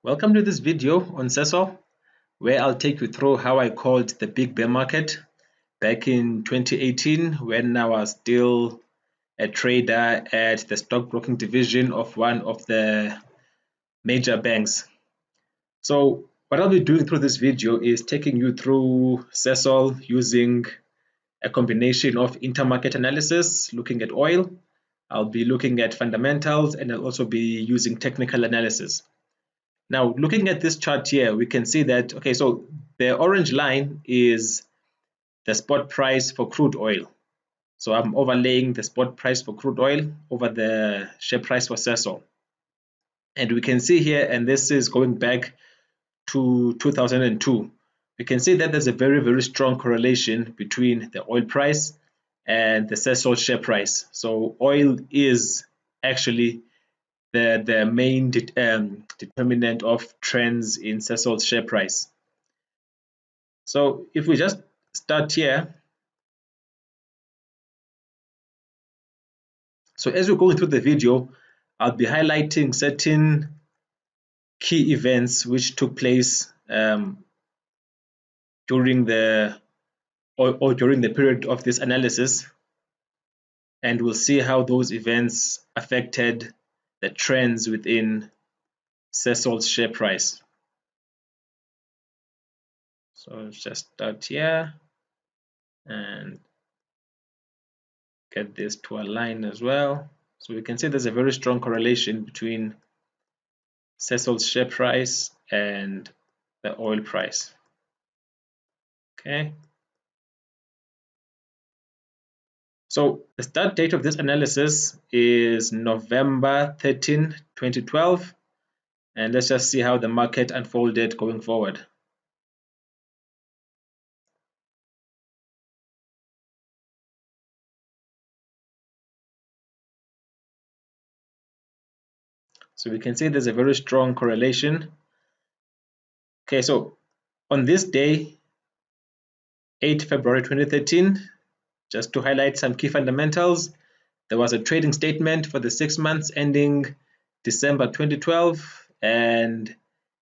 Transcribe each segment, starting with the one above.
Welcome to this video on SASOL, where I'll take you through how I called the big bear market back in 2018 when I was still a trader at the stockbroking division of one of the major banks. So what I'll be doing through this video is taking you through SASOL using a combination of intermarket analysis, looking at oil. I'll be looking at fundamentals, and I'll also be using technical analysis. Now, looking at this chart here, we can see that, okay, so the orange line is the spot price for crude oil. So I'm overlaying the spot price for crude oil over the share price for SASOL. And we can see here, and this is going back to 2002, we can see that there's a very, very strong correlation between the oil price and the SASOL share price. So oil is actually the main determinant of trends in SASOL's share price. So if we just start here, so as we're going through the video, I'll be highlighting certain key events which took place during the period of this analysis, and we'll see how those events affected the trends within SASOL's share price. So let's just start here and get this to align as well. So we can see there's a very strong correlation between SASOL's share price and the oil price. Okay. So the start date of this analysis is November 13, 2012. And let's just see how the market unfolded going forward. So we can see there's a very strong correlation. Okay, so on this day, 8 February 2013, just to highlight some key fundamentals, there was a trading statement for the 6 months ending December 2012, and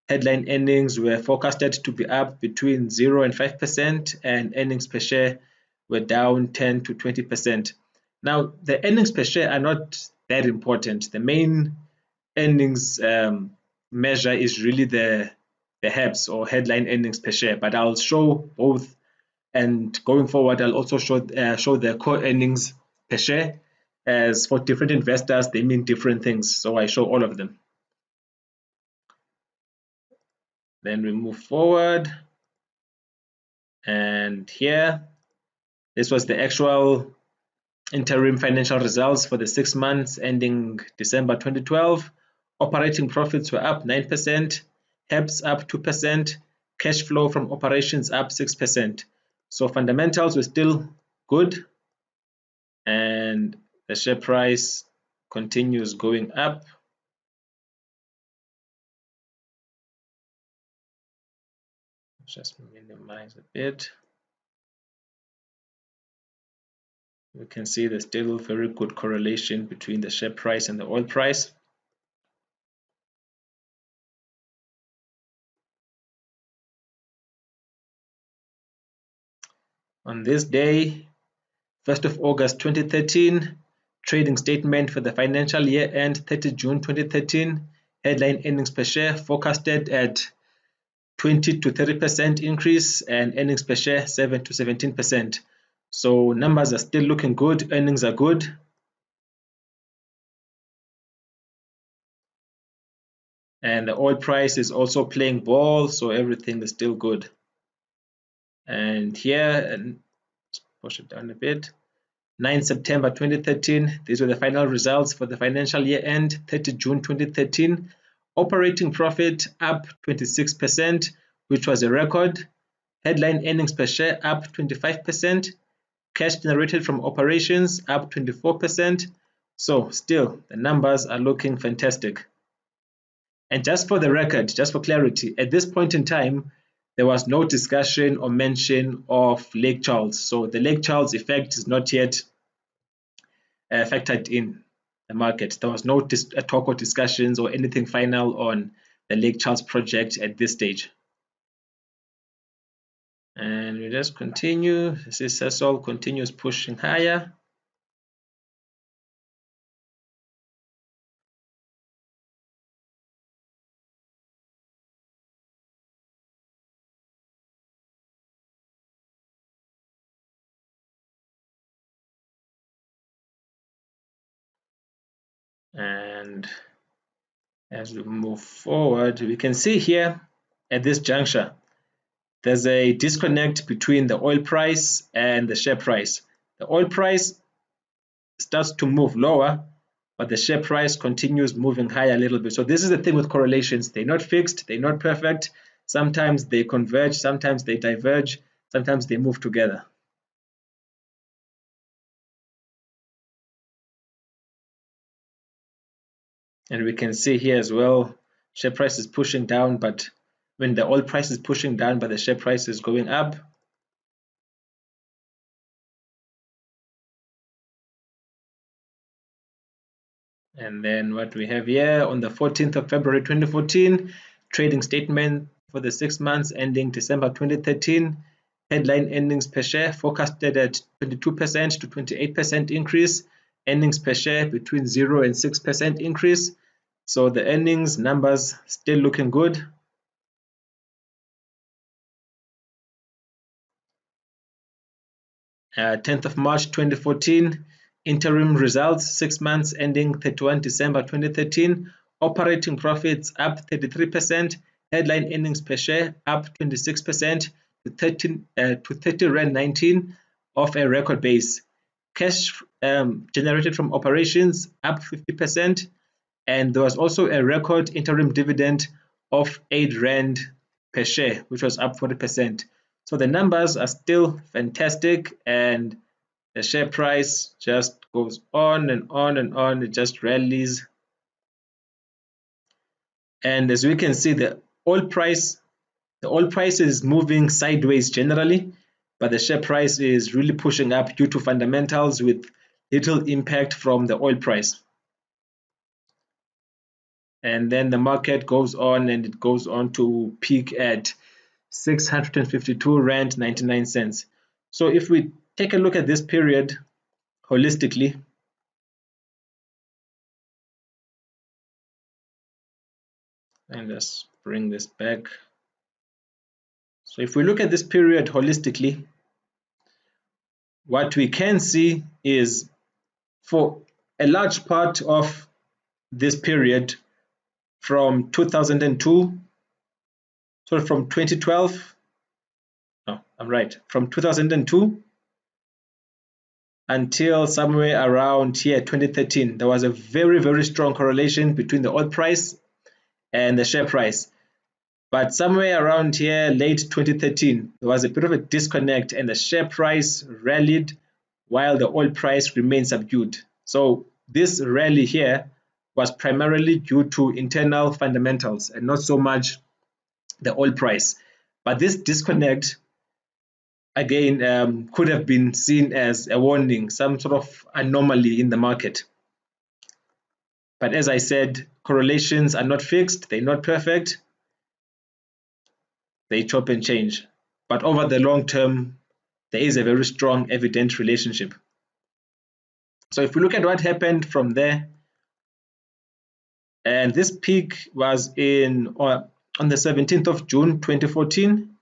headline earnings were forecasted to be up between 0 and 5%, and earnings per share were down 10 to 20%. Now, the earnings per share are not that important. The main earnings measure is really the HEPS, or headline earnings per share, but I'll show both, and going forward I'll also show the core earnings per share, as for different investors they mean different things, so I show all of them. Then we move forward, and here this was the actual interim financial results for the 6 months ending December 2012. Operating profits were up 9%, HEPS up 2%, cash flow from operations up 6%. So fundamentals were still good, and the share price continues going up. Just minimize a bit. We can see there's still very good correlation between the share price and the oil price. On this day, 1st of August 2013, trading statement for the financial year end 30 June 2013, headline earnings per share forecasted at 20 to 30% increase, and earnings per share 7 to 17%. So numbers are still looking good, earnings are good. And the oil price is also playing ball, so everything is still good. And here, and push it down a bit, 9 September 2013, these were the final results for the financial year end 30 June 2013. Operating profit up 26%, which was a record. Headline earnings per share up 25%. Cash generated from operations up 24%. So still, the numbers are looking fantastic. And just for the record, just for clarity, at this point in time, there was no discussion or mention of Lake Charles. So the Lake Charles effect is not yet factored in the market. There was no talk or discussions or anything final on the Lake Charles project at this stage. And we just continue. This is SASOL continues pushing higher. And as we move forward, we can see here at this juncture, there's a disconnect between the oil price and the share price. The oil price starts to move lower, but the share price continues moving higher a little bit. So this is the thing with correlations. They're not fixed, they're not perfect. Sometimes they converge, sometimes they diverge, sometimes they move together. And we can see here as well, share price is pushing down, but when the oil price is pushing down, but the share price is going up. And then what we have here on the 14th of February 2014, trading statement for the 6 months ending December 2013, headline earnings per share forecasted at 22% to 28% increase, earnings per share between 0 and 6% increase. So the earnings numbers still looking good. Uh, 10th of March 2014, interim results 6 months ending 31 December 2013, operating profits up 33%, headline earnings per share up 26% to 30 Rand 19 off a record base. Cash generated from operations up 50%, and there was also a record interim dividend of 8 Rand per share, which was up 40%. So the numbers are still fantastic, and the share price just goes on and on and on. It just rallies. And as we can see, the oil price is moving sideways generally, but the share price is really pushing up due to fundamentals with little impact from the oil price. And then the market goes on, and it goes on to peak at 652 Rand 99 cents. So if we take a look at this period holistically, and let's bring this back. So if we look at this period holistically, what we can see is for a large part of this period from 2002, so from 2012, no, I'm right, from 2002 until somewhere around here 2013, there was a very, very strong correlation between the oil price and the share price. But somewhere around here, late 2013, there was a bit of a disconnect, and the share price rallied while the oil price remained subdued. So this rally here was primarily due to internal fundamentals and not so much the oil price. But this disconnect, again, could have been seen as a warning, some sort of anomaly in the market. But as I said, correlations are not fixed, they're not perfect. They chop and change. But over the long term, there is a very strong evident relationship. So if we look at what happened from there, and this peak was on the 17th of June 2014.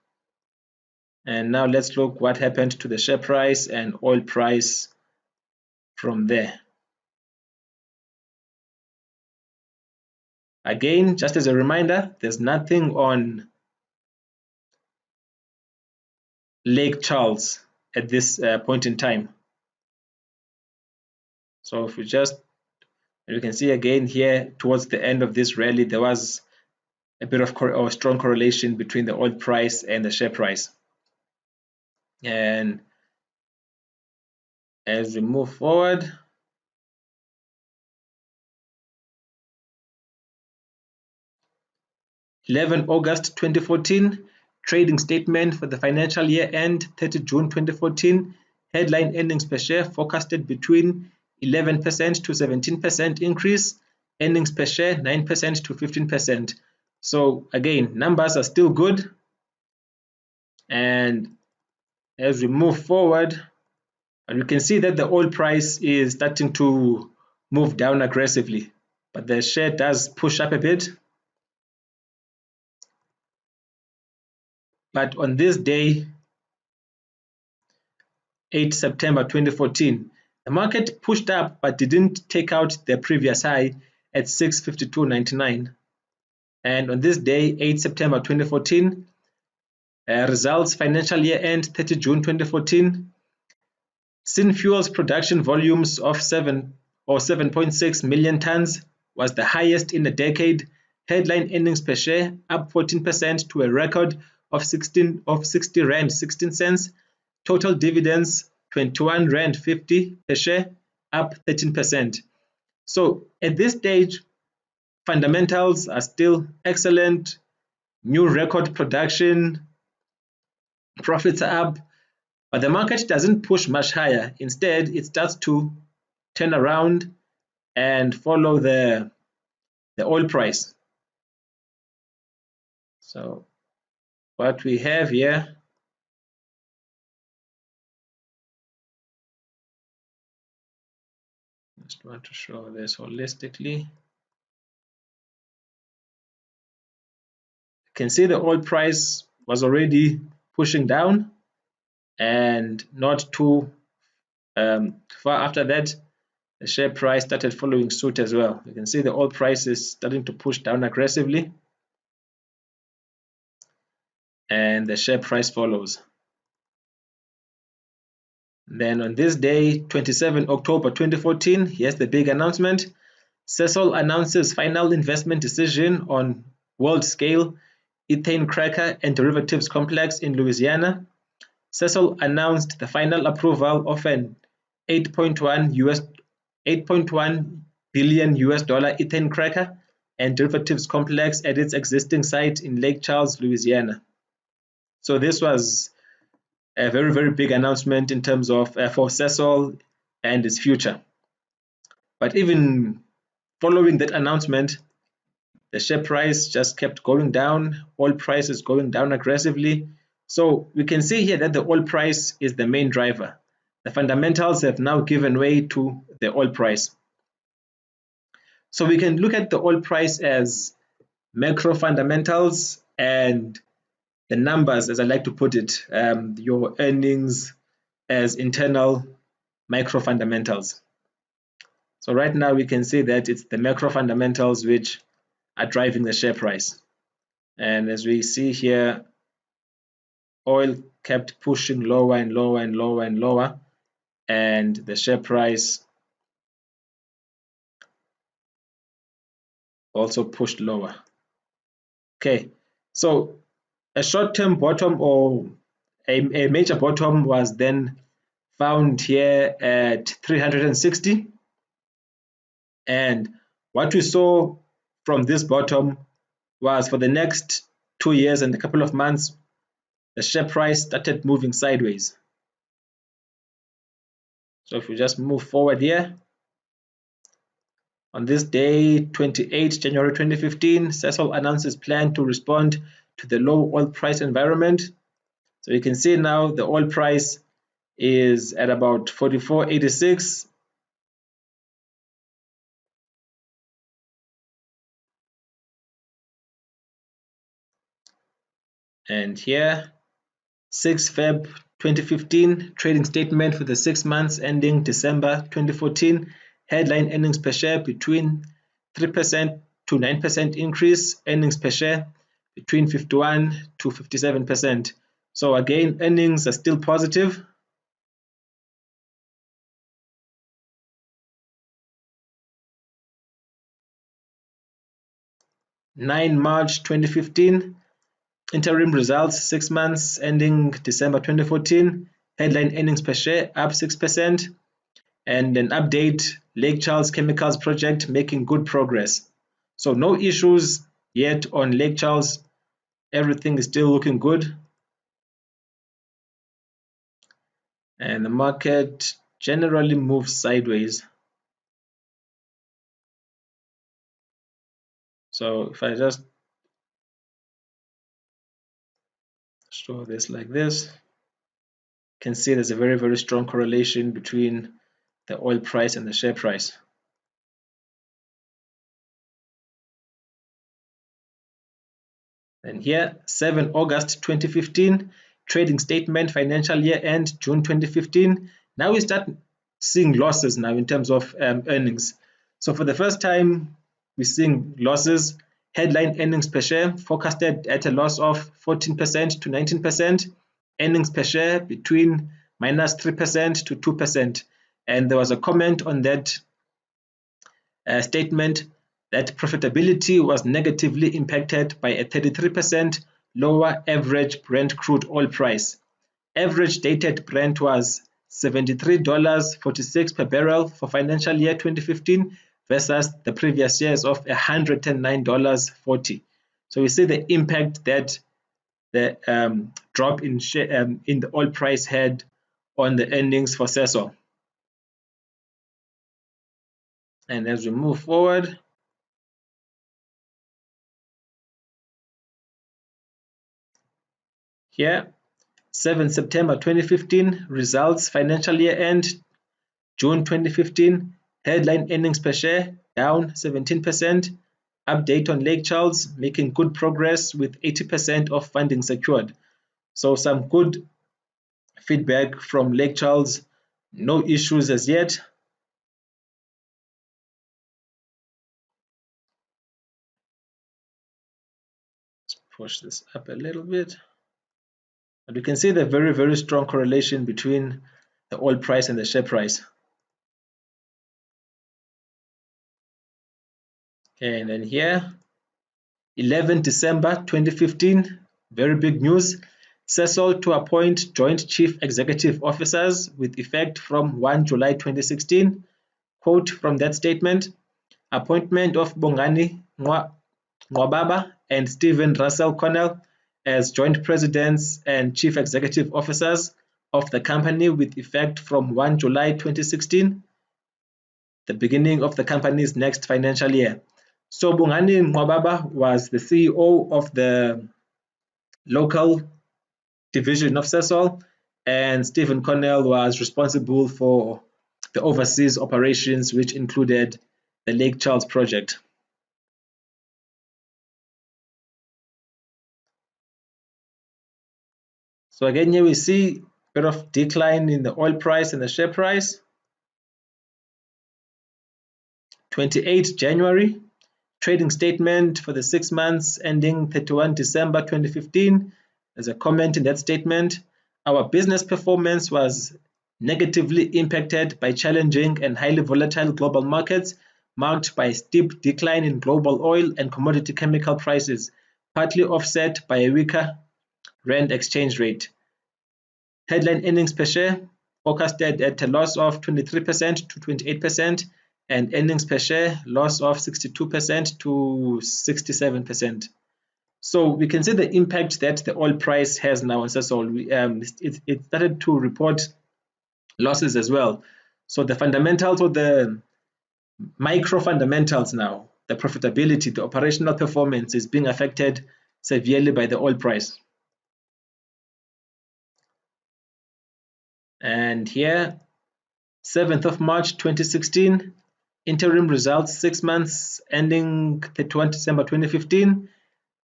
And now let's look what happened to the share price and oil price from there. Again, just as a reminder, there's nothing on Lake Charles at this point in time. So if we you can see again here towards the end of this rally, there was a bit of a strong correlation between the oil price and the share price. And as we move forward, August 2014, trading statement for the financial year end 30 June 2014, headline earnings per share forecasted between 11% to 17% increase, earnings per share 9% to 15%. So again, numbers are still good, and as we move forward, and you can see that the oil price is starting to move down aggressively, but the share does push up a bit. But on this day, 8 September 2014, the market pushed up but didn't take out the previous high at 652.99. And on this day, 8 September 2014, results financial year end 30 June 2014, Synfuels production volumes of 7.6 million tons was the highest in a decade. Headline earnings per share up 14% to a record of 60 rand 16 cents. Total dividends 21 rand 50 per share, up 13%. So at this stage, fundamentals are still excellent. New record production, profits are up, but the market doesn't push much higher. Instead, it starts to turn around and follow the oil price. So what we have here, just want to show this holistically. You can see the oil price was already pushing down, and not too far after that, the share price started following suit as well. You can see the oil price is starting to push down aggressively, and the share price follows. Then on this day, 27 October 2014, here's the big announcement. SASOL announces final investment decision on world-scale ethane cracker and derivatives complex in Louisiana. SASOL announced the final approval of an $8.1 billion ethane cracker and derivatives complex at its existing site in Lake Charles, Louisiana. So this was a very, very big announcement in terms of for SASOL and its future. But even following that announcement, the share price just kept going down. Oil price is going down aggressively. So we can see here that the oil price is the main driver. The fundamentals have now given way to the oil price. So we can look at the oil price as macro fundamentals, and the numbers, as I like to put it, your earnings as internal micro fundamentals. So right now we can see that it's the macro fundamentals which are driving the share price. And as we see here, oil kept pushing lower and lower and lower and lower, and the share price also pushed lower. Okay, so a short-term bottom or a major bottom was then found here at 360, and what we saw from this bottom was for the next 2 years and a couple of months, the share price started moving sideways. So if we just move forward here, on this day, 28 January 2015, SASOL announces plan to respond to the low oil price environment. So you can see now the oil price is at about 44.86. And here, 6 Feb 2015, trading statement for the 6 months ending December 2014. Headline earnings per share between 3% to 9% increase. Earnings per share between 51 to 57%. So again, earnings are still positive. March 2015, interim results 6 months ending December 2014. Headline earnings per share up 6%. And an update, Lake Charles Chemicals project making good progress. So no issues yet on Lake Charles. Everything is still looking good. And the market generally moves sideways. So if I just show this like this. You can see there's a very, very strong correlation between the oil price and the share price. And here, 7 August 2015, trading statement, financial year end, June 2015. Now we start seeing losses now in terms of earnings. So for the first time, we're seeing losses. Headline earnings per share forecasted at a loss of 14% to 19%. Earnings per share between minus 3% to 2%. And there was a comment on that statement that profitability was negatively impacted by a 33% lower average Brent crude oil price. Average dated Brent was $73.46 per barrel for financial year 2015 versus the previous years of $109.40. So we see the impact that the drop in the oil price had on the earnings for SASOL. And as we move forward, here, 7 September 2015, results, financial year end, June 2015, headline earnings per share down 17%, update on Lake Charles, making good progress with 80% of funding secured. So some good feedback from Lake Charles, no issues as yet. Let's push this up a little bit. And you can see the very, very strong correlation between the oil price and the share price. Okay, and then here, 11 December 2015, very big news. SASOL to appoint Joint Chief Executive Officers with effect from 1 July 2016. Quote from that statement, appointment of Bongani Ngwababa and Stephen Russell Cornell as Joint Presidents and Chief Executive Officers of the company with effect from 1 July 2016, the beginning of the company's next financial year. So Bongani Ngwababa was the CEO of the local division of SASOL, and Stephen Cornell was responsible for the overseas operations, which included the Lake Charles project. So again, here we see a bit of decline in the oil price and the share price. 28 January, trading statement for the 6 months ending 31 December 2015. There's a comment in that statement. Our business performance was negatively impacted by challenging and highly volatile global markets, marked by a steep decline in global oil and commodity chemical prices, partly offset by a weaker rand exchange rate. Headline earnings per share forecasted at a loss of 23% to 28%, and earnings per share loss of 62% to 67%. So we can see the impact that the oil price has now on SASOL. It started to report losses as well. So the fundamentals, or the micro fundamentals now, the profitability, the operational performance is being affected severely by the oil price. And here, 7th of March 2016, interim results, 6 months ending 31 December 2015.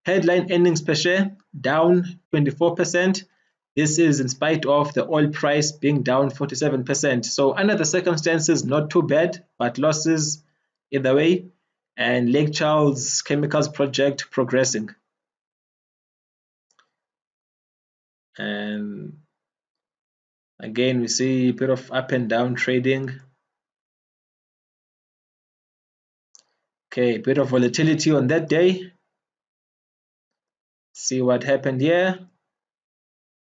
Headline earnings per share down 24%. This is in spite of the oil price being down 47%. So under the circumstances, not too bad, but losses either way. And Lake Charles Chemicals project progressing. And again, we see a bit of up and down trading. Okay, a bit of volatility on that day. See what happened here.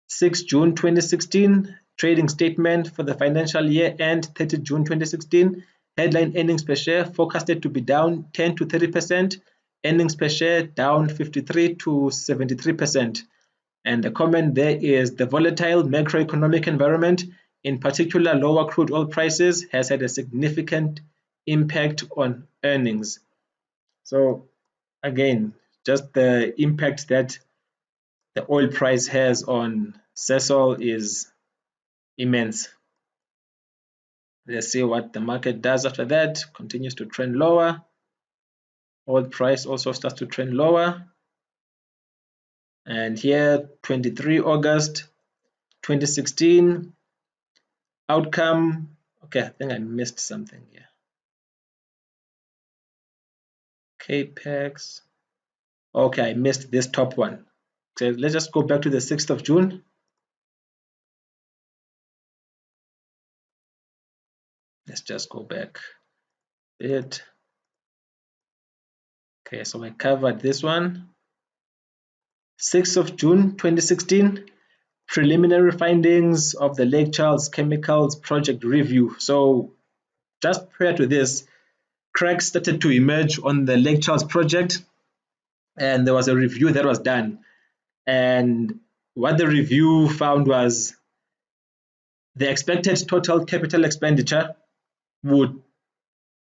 6 June 2016, trading statement for the financial year end 30 June 2016. Headline earnings per share forecasted to be down 10 to 30%. Earnings per share down 53 to 73%. And the comment there is the volatile macroeconomic environment, in particular lower crude oil prices, has had a significant impact on earnings. So again, just the impact that the oil price has on SASOL is immense. Let's see what the market does after that. Continues to trend lower. Oil price also starts to trend lower. And here, 23 August 2016, outcome. Okay, I think I missed something here. Capex. Okay, I missed this top one. So let's just go back to the 6th of June. Let's just go back a bit. Okay, so I covered this one. 6th of June 2016, preliminary findings of the Lake Charles Chemicals project review. So just prior to this, cracks started to emerge on the Lake Charles project, and there was a review that was done. And what the review found was the expected total capital expenditure would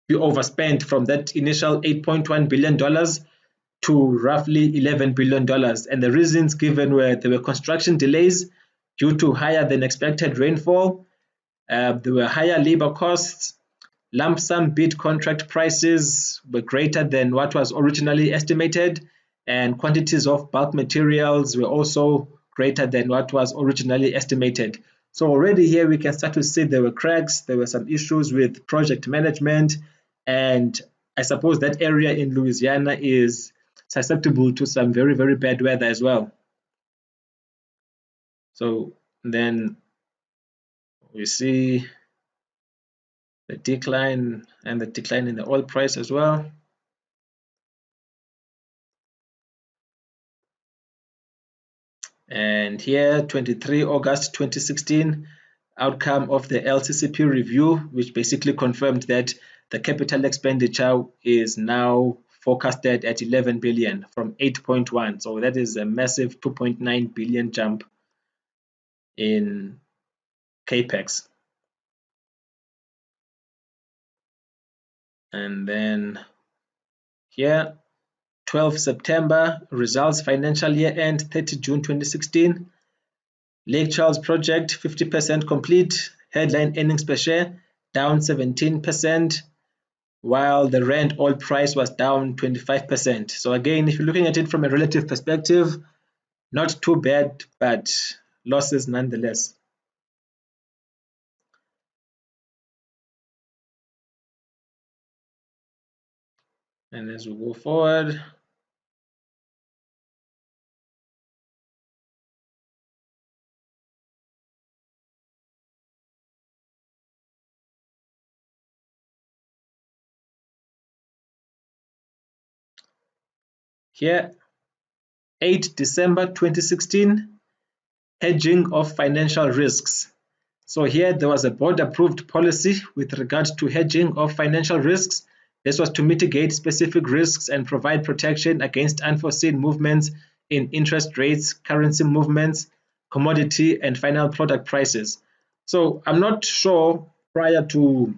be overspent from that initial $8.1 billion to roughly $11 billion. And the reasons given were there were construction delays due to higher than expected rainfall, there were higher labor costs, lump sum bid contract prices were greater than what was originally estimated, and quantities of bulk materials were also greater than what was originally estimated. So already here we can start to see there were cracks, there were some issues with project management, and I suppose that area in Louisiana is susceptible to some very, very bad weather as well. So then we see the decline and the decline in the oil price as well. And here, 23 August 2016, outcome of the LCCP review, which basically confirmed that the capital expenditure is now forecasted at 11 billion from 8.1. So that is a massive 2.9 billion jump in capex. And then here, 12 September, results financial year end 30 June 2016. Lake Charles project 50% complete, headline earnings per share down 17%, while the Rand oil price was down 25%. So again, if you're looking at it from a relative perspective, not too bad, but losses nonetheless. And as we go forward, here, 8 December 2016, hedging of financial risks. So here there was a board-approved policy with regard to hedging of financial risks. This was to mitigate specific risks and provide protection against unforeseen movements in interest rates, currency movements, commodity, and final product prices. So I'm not sure prior to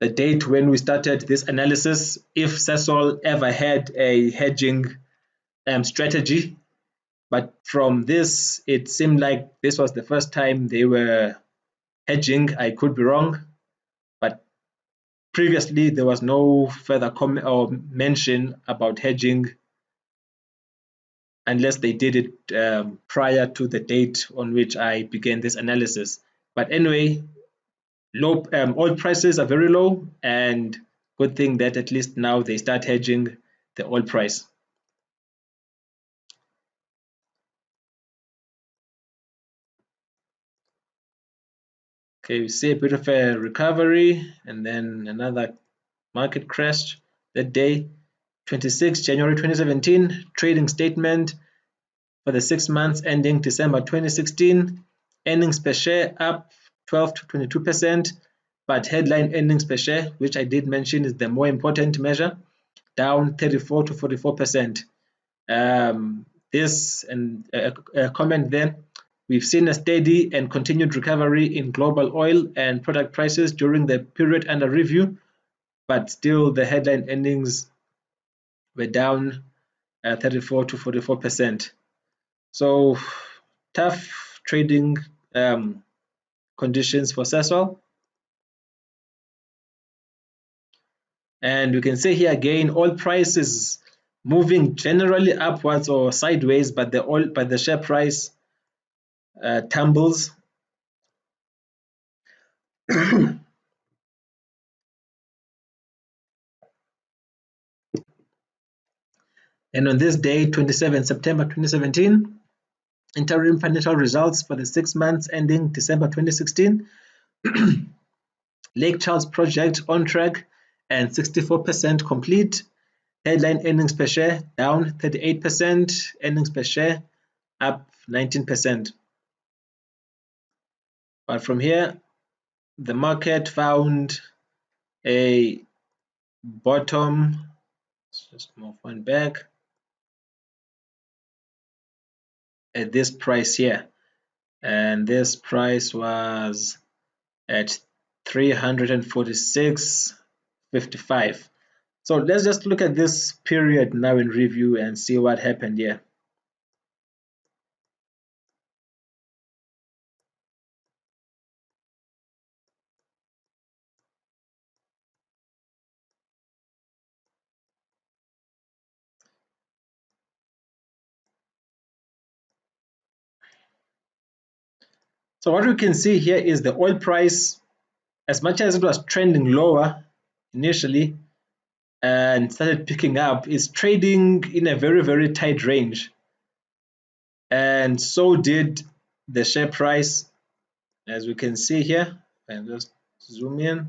the date when we started this analysis if SASOL ever had a hedging strategy. But from this, it seemed like this was the first time they were hedging. I could be wrong, but previously there was no further comment or mention about hedging unless they did it prior to the date on which I began this analysis. But anyway, low oil prices are very low, and good thing that at least now they start hedging the oil price. Okay, we see a bit of a recovery and then another market crash that day. 26 January 2017, trading statement for the 6 months ending December 2016. Earnings per share up 12 to 22%, but headline earnings per share, which I did mention is the more important measure, down 34 to 44%. This and a comment there. We've seen a steady and continued recovery in global oil and product prices during the period under review, but still the headline earnings were down 34 to 44%. So tough trading conditions for SASOL. And you can see here again, oil prices moving generally upwards or sideways, but the share price tumbles. And on this day, 27 September 2017, interim financial results for the 6 months ending December 2016. Lake Charles project on track and 64% complete. Headline earnings per share down 38%, earnings per share up 19%. But from here, the market found a bottom. Let's just move one back at this price here, and this price was at 346.55. So let's just look at this period now in review and see what happened here. So what we can see here is the oil price, as much as it was trending lower initially and started picking up, is trading in a very, very tight range. And so did the share price, as we can see here. And just zoom in.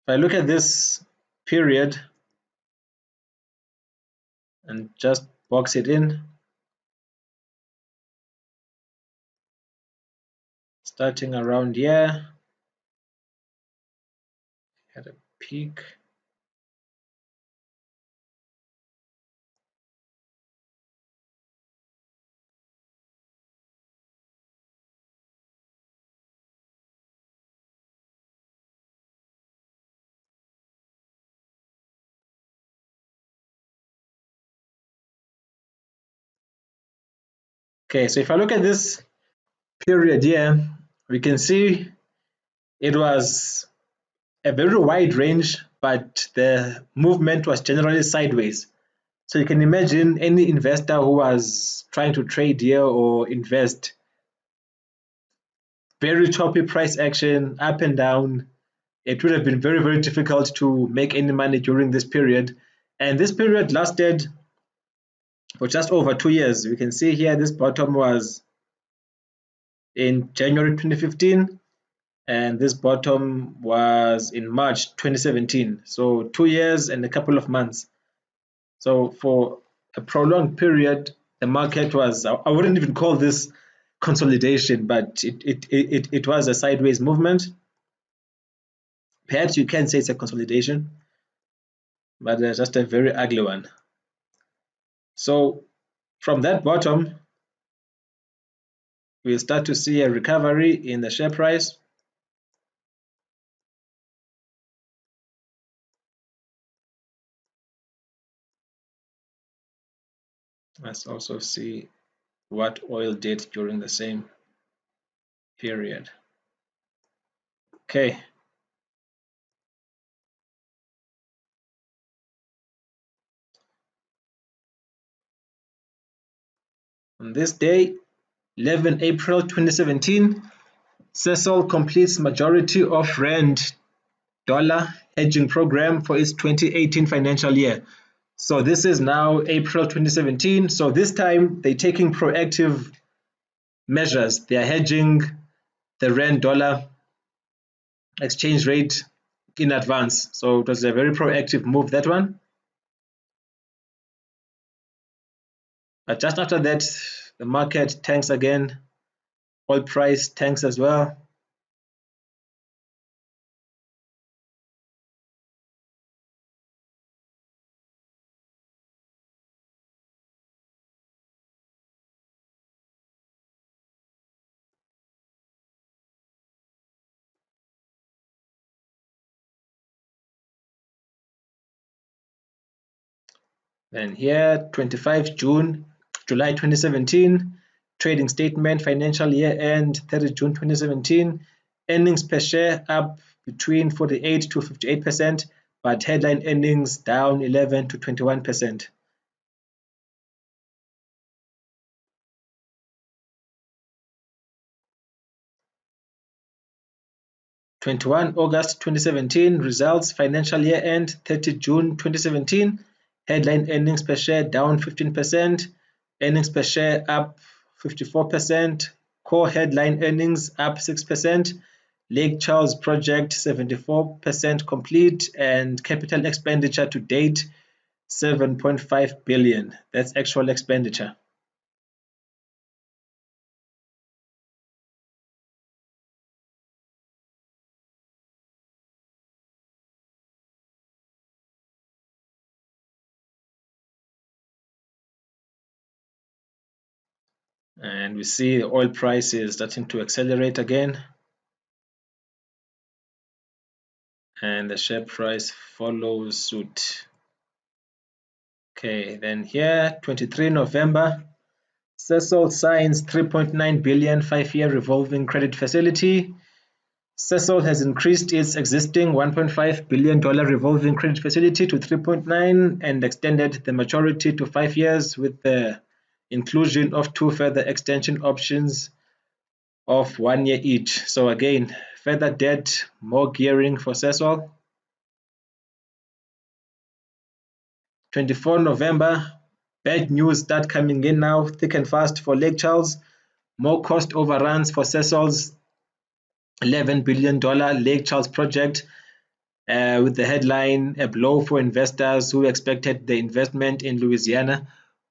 If I look at this period and just box it in, starting around here, had a peak. Okay, so if I look at this period here, we can see it was a very wide range, but the movement was generally sideways. So you can imagine any investor who was trying to trade here or invest, very choppy price action, up and down. It would have been very, very difficult to make any money during this period. And this period lasted for just over 2 years. We can see here this bottom was in January 2015, and this bottom was in March 2017. So 2 years and a couple of months. So for a prolonged period, the market was, I wouldn't even call this consolidation, but it was a sideways movement. Perhaps you can say it's a consolidation, but just a very ugly one. So from that bottom, we'll start to see a recovery in the share price. Let's also see what oil did during the same period. Okay. On this day, 11 April 2017, SASOL completes majority of Rand dollar hedging program for its 2018 financial year. So this is now April 2017. So this time they're taking proactive measures. They are hedging the Rand dollar exchange rate in advance. So it was a very proactive move, that one. But just after that, the market tanks again. Oil price tanks as well. Then here, 25 July 2017, trading statement, financial year end, 30 June 2017, earnings per share up between 48 to 58%, but headline earnings down 11 to 21%. 21 August 2017, results, financial year end, 30 June 2017, headline earnings per share down 15%, earnings per share up 54%, core headline earnings up 6%, Lake Charles project 74% complete, and capital expenditure to date 7.5 billion. That's actual expenditure. And we see the oil price is starting to accelerate again, and the share price follows suit. Okay, then here, 23 November, SASOL signs 3.9 billion 5-year revolving credit facility. SASOL has increased its existing $1.5 billion revolving credit facility to 3.9 and extended the maturity to 5 years with the inclusion of 2 further extension options of 1 year each. So again, further debt, more gearing for SASOL. 24 November, bad news start coming in now, thick and fast for Lake Charles. More cost overruns for SASOL's $11 billion Lake Charles project, with the headline, a blow for investors who expected the investment in Louisiana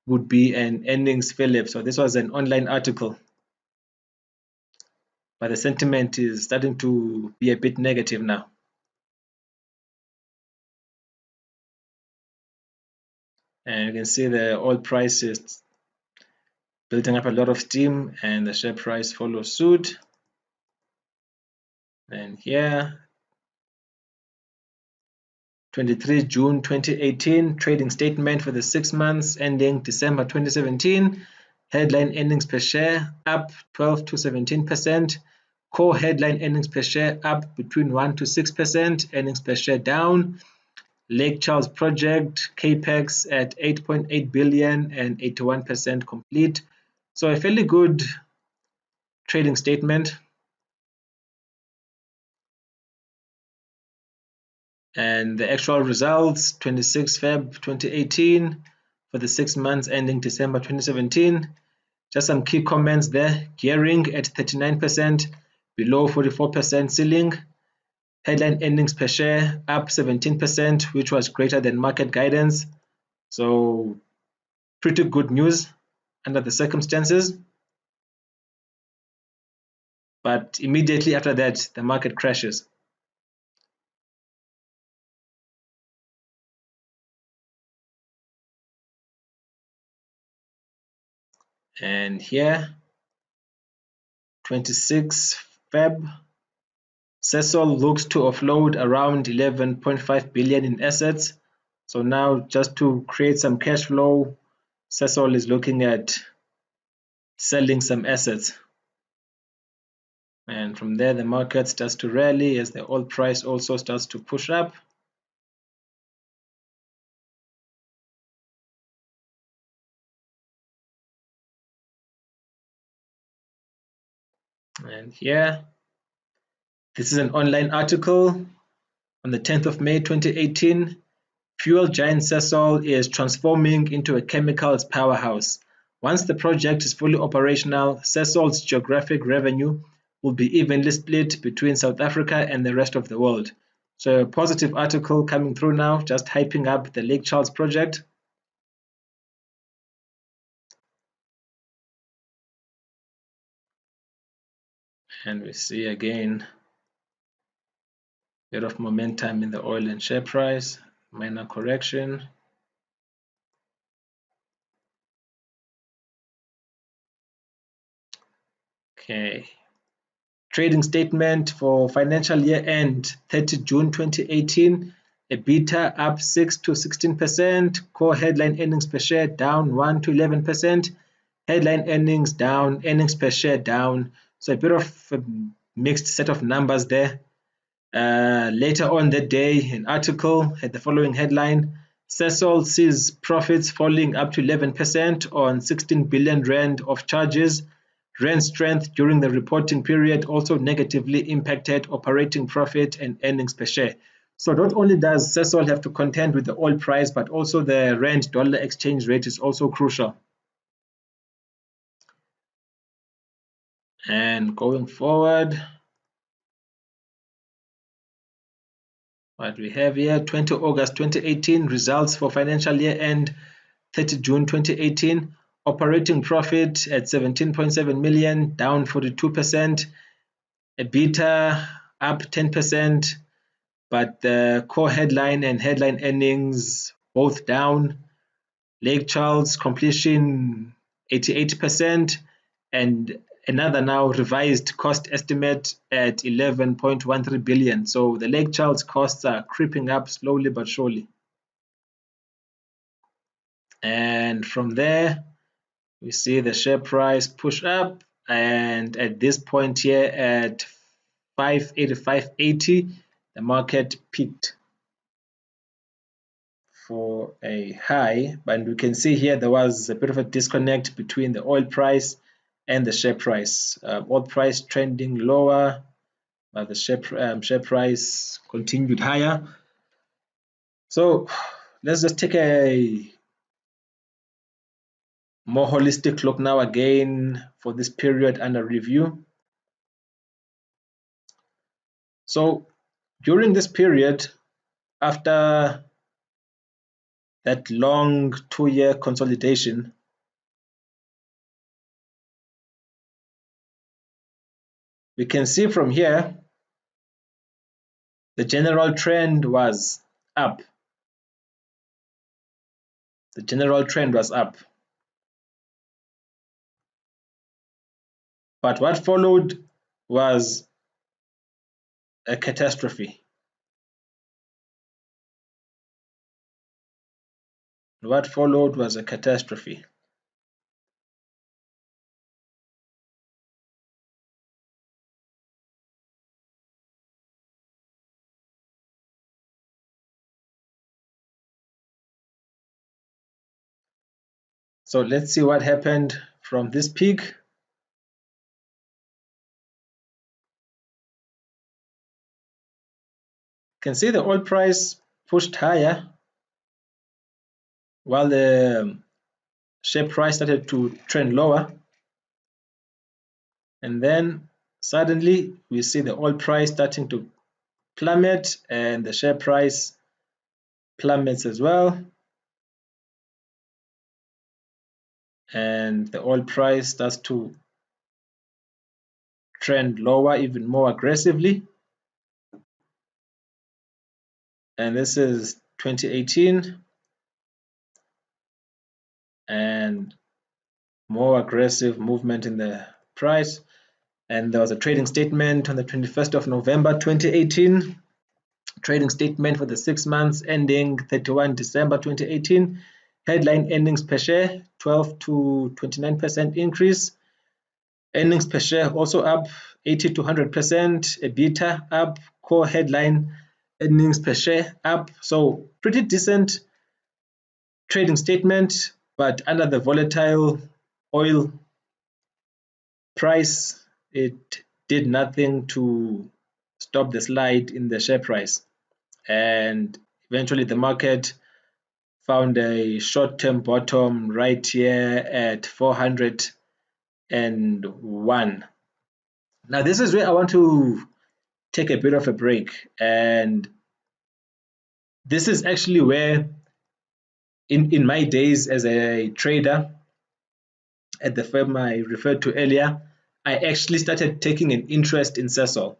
would be an earnings fillip. So this was an online article, but the sentiment is starting to be a bit negative now. And you can see the oil price is building up a lot of steam, and the share price follows suit. And here, 23 June 2018, trading statement for the 6 months ending December 2017. Headline earnings per share up 12 to 17%. Core headline earnings per share up between 1 to 6%. Earnings per share down. Lake Charles project capex at 8.8 billion and 81% complete. So a fairly good trading statement. And the actual results, 26 Feb 2018 for the 6 months ending December 2017. Just some key comments there. Gearing at 39%, below 44% ceiling. Headline earnings per share up 17%, which was greater than market guidance. So pretty good news under the circumstances. But immediately after that, the market crashes. And here, 26 Feb, SASOL looks to offload around 11.5 billion in assets. So now, just to create some cash flow, SASOL is looking at selling some assets. And from there, the market starts to rally as the oil price also starts to push up. And here, this is an online article on the 10th of May 2018. Fuel giant SASOL is transforming into a chemicals powerhouse. Once the project is fully operational, SASOL's geographic revenue will be evenly split between South Africa and the rest of the world. So a positive article coming through now, just hyping up the Lake Charles project. And we see again a bit of momentum in the oil and share price, minor correction. Okay. Trading statement for financial year end 30 June 2018. EBITDA up 6 to 16%, core headline earnings per share down 1 to 11%, headline earnings down, earnings per share down. So a bit of a mixed set of numbers there. Later on that day, an article had the following headline: SASOL sees profits falling up to 11% on 16 billion rand of charges. Rand strength during the reporting period also negatively impacted operating profit and earnings per share. So not only does SASOL have to contend with the oil price, but also the rand dollar exchange rate is also crucial. And going forward, what we have here, 20 August 2018, results for financial year end 30 June 2018, operating profit at 17.7 million, down 42%, EBITDA up 10%, but the core headline and headline earnings both down. Lake Charles completion 88%, and another now revised cost estimate at 11.13 billion. So the Lake Charles costs are creeping up slowly but surely. And from there, we see the share price push up, and at this point here at 585.80, the market peaked for a high, but we can see here there was a bit of a disconnect between the oil price and the share price. Oil price trending lower, but the share price continued higher. So let's just take a more holistic look now again for this period under review. So during this period, after that long 2-year consolidation, we can see from here the general trend was up. The general trend was up. But what followed was a catastrophe. What followed was a catastrophe. So let's see what happened from this peak. You can see the oil price pushed higher while the share price started to trend lower. And then suddenly we see the oil price starting to plummet and the share price plummets as well. And the oil price starts to trend lower even more aggressively. And this is 2018, and more aggressive movement in the price. And there was a trading statement on the 21st of November 2018, trading statement for the 6 months ending 31 December 2018. Headline earnings per share 12 to 29% increase. Earnings per share also up 80 to 100%. EBITDA up. Core headline earnings per share up. So pretty decent trading statement, but under the volatile oil price, it did nothing to stop the slide in the share price. And eventually the market found a short-term bottom right here at 401. Now this is where I want to take a bit of a break, and this is actually where in my days as a trader at the firm I referred to earlier, I actually started taking an interest in SASOL.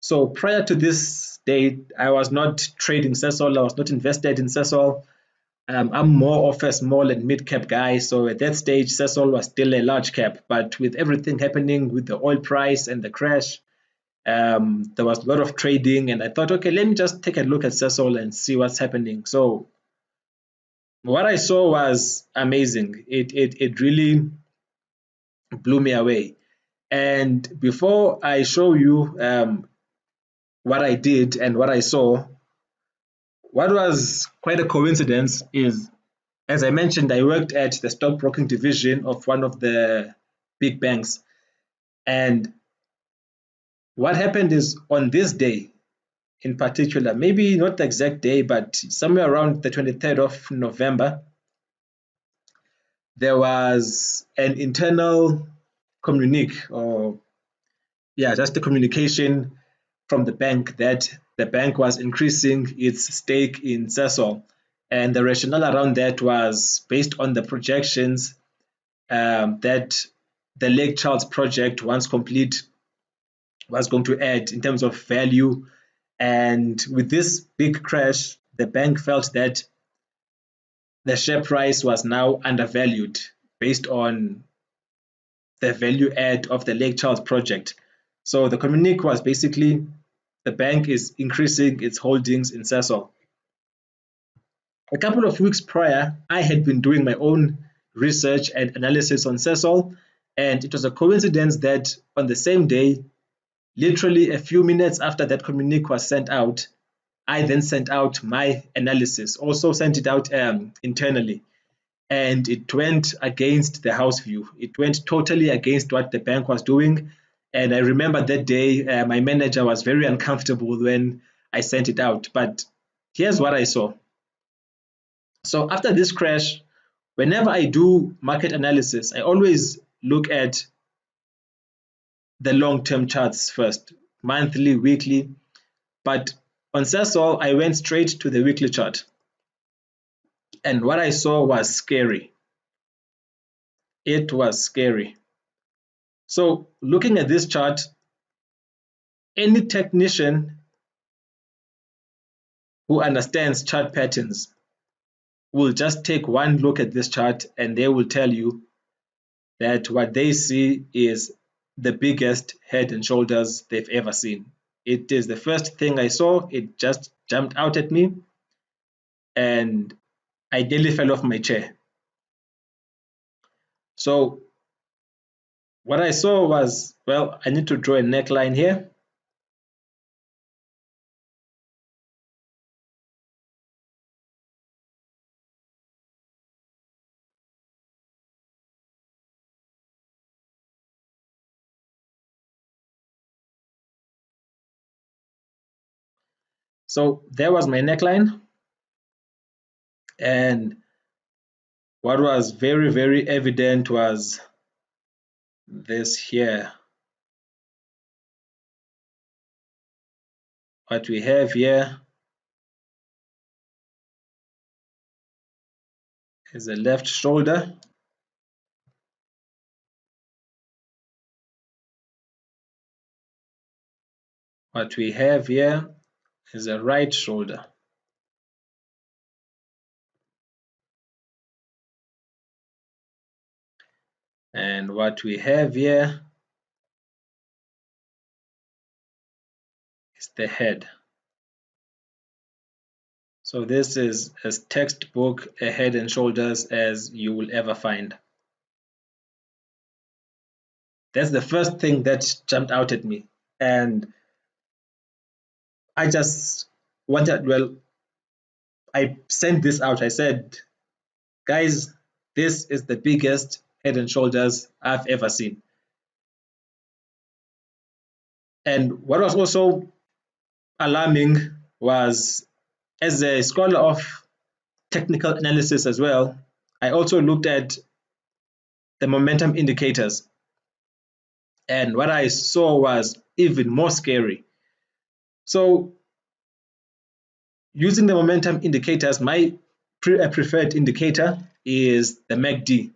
So prior to this date, I was not trading SASOL, I was not invested in SASOL. I'm more of a small and mid-cap guy, so at that stage, SASOL was still a large cap. But with everything happening with the oil price and the crash, There was a lot of trading, and I thought, okay, let me just take a look at SASOL and see what's happening. So what I saw was amazing. It really blew me away. And before I show you what I did and what I saw, what was quite a coincidence is, as I mentioned, I worked at the stockbroking division of one of the big banks. And what happened is, on this day in particular, maybe not the exact day, but somewhere around the 23rd of November, there was an internal communique, or just a communication from the bank, that the bank was increasing its stake in SASOL. And the rationale around that was based on the projections that the Lake Charles project, once complete, was going to add in terms of value. And with this big crash, the bank felt that the share price was now undervalued based on the value add of the Lake Charles project. So the communique was basically, the bank is increasing its holdings in SASOL. A couple of weeks prior, I had been doing my own research and analysis on SASOL, and it was a coincidence that on the same day, literally a few minutes after that communique was sent out, I then sent out my analysis, also sent it out internally, and it went against the house view. It went totally against what the bank was doing. And I remember that day, my manager was very uncomfortable when I sent it out. But here's what I saw. So after this crash, whenever I do market analysis, I always look at the long-term charts first, monthly, weekly. But on SASOL, I went straight to the weekly chart. And what I saw was scary. It was scary. So looking at this chart, any technician who understands chart patterns will just take one look at this chart and they will tell you that what they see is the biggest head and shoulders they've ever seen. It is the first thing I saw. It just jumped out at me and I nearly fell off my chair. So what I saw was, well, I need to draw a neckline here. So there was my neckline, and what was very, very evident was this here. What we have here is a left shoulder. What we have here is a right shoulder. And what we have here is the head. So this is as textbook a head and shoulders as you will ever find. That's the first thing that jumped out at me. And I just wanted, well, I sent this out. I said, guys, this is the biggest head and shoulders I've ever seen. And what was also alarming was, as a scholar of technical analysis as well, I also looked at the momentum indicators. And what I saw was even more scary. So using the momentum indicators, my preferred indicator is the MACD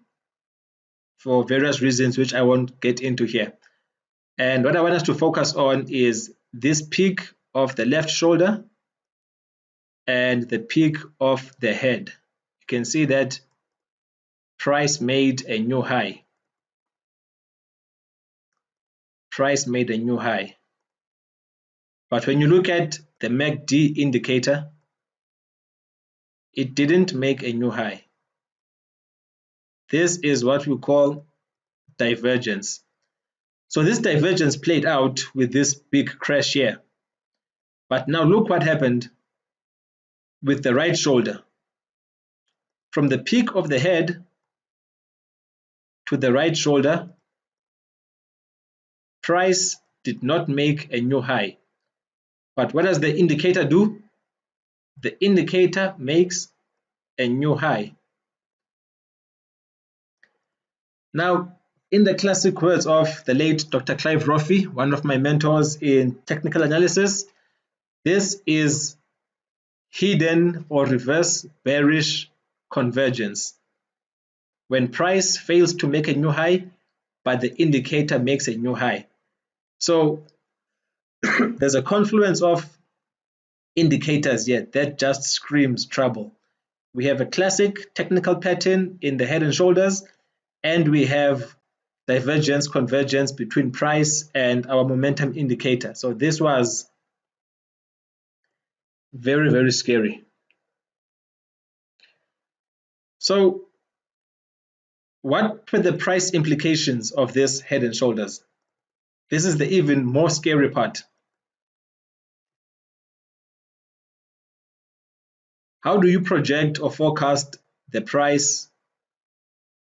for various reasons, which I won't get into here. And what I want us to focus on is this peak of the left shoulder and the peak of the head. You can see that price made a new high. Price made a new high. But when you look at the MACD indicator, it didn't make a new high. This is what we call divergence. So this divergence played out with this big crash here. But now look what happened with the right shoulder. From the peak of the head to the right shoulder, price did not make a new high. But what does the indicator do? The indicator makes a new high. Now, in the classic words of the late Dr. Clive Roffey, one of my mentors in technical analysis, this is hidden or reverse bearish convergence. When price fails to make a new high, but the indicator makes a new high. So there's a confluence of indicators here that just screams trouble. We have a classic technical pattern in the head and shoulders, and we have divergence, convergence between price and our momentum indicator. So this was very, very scary. So what were the price implications of this head and shoulders? This is the even more scary part. How do you project or forecast the price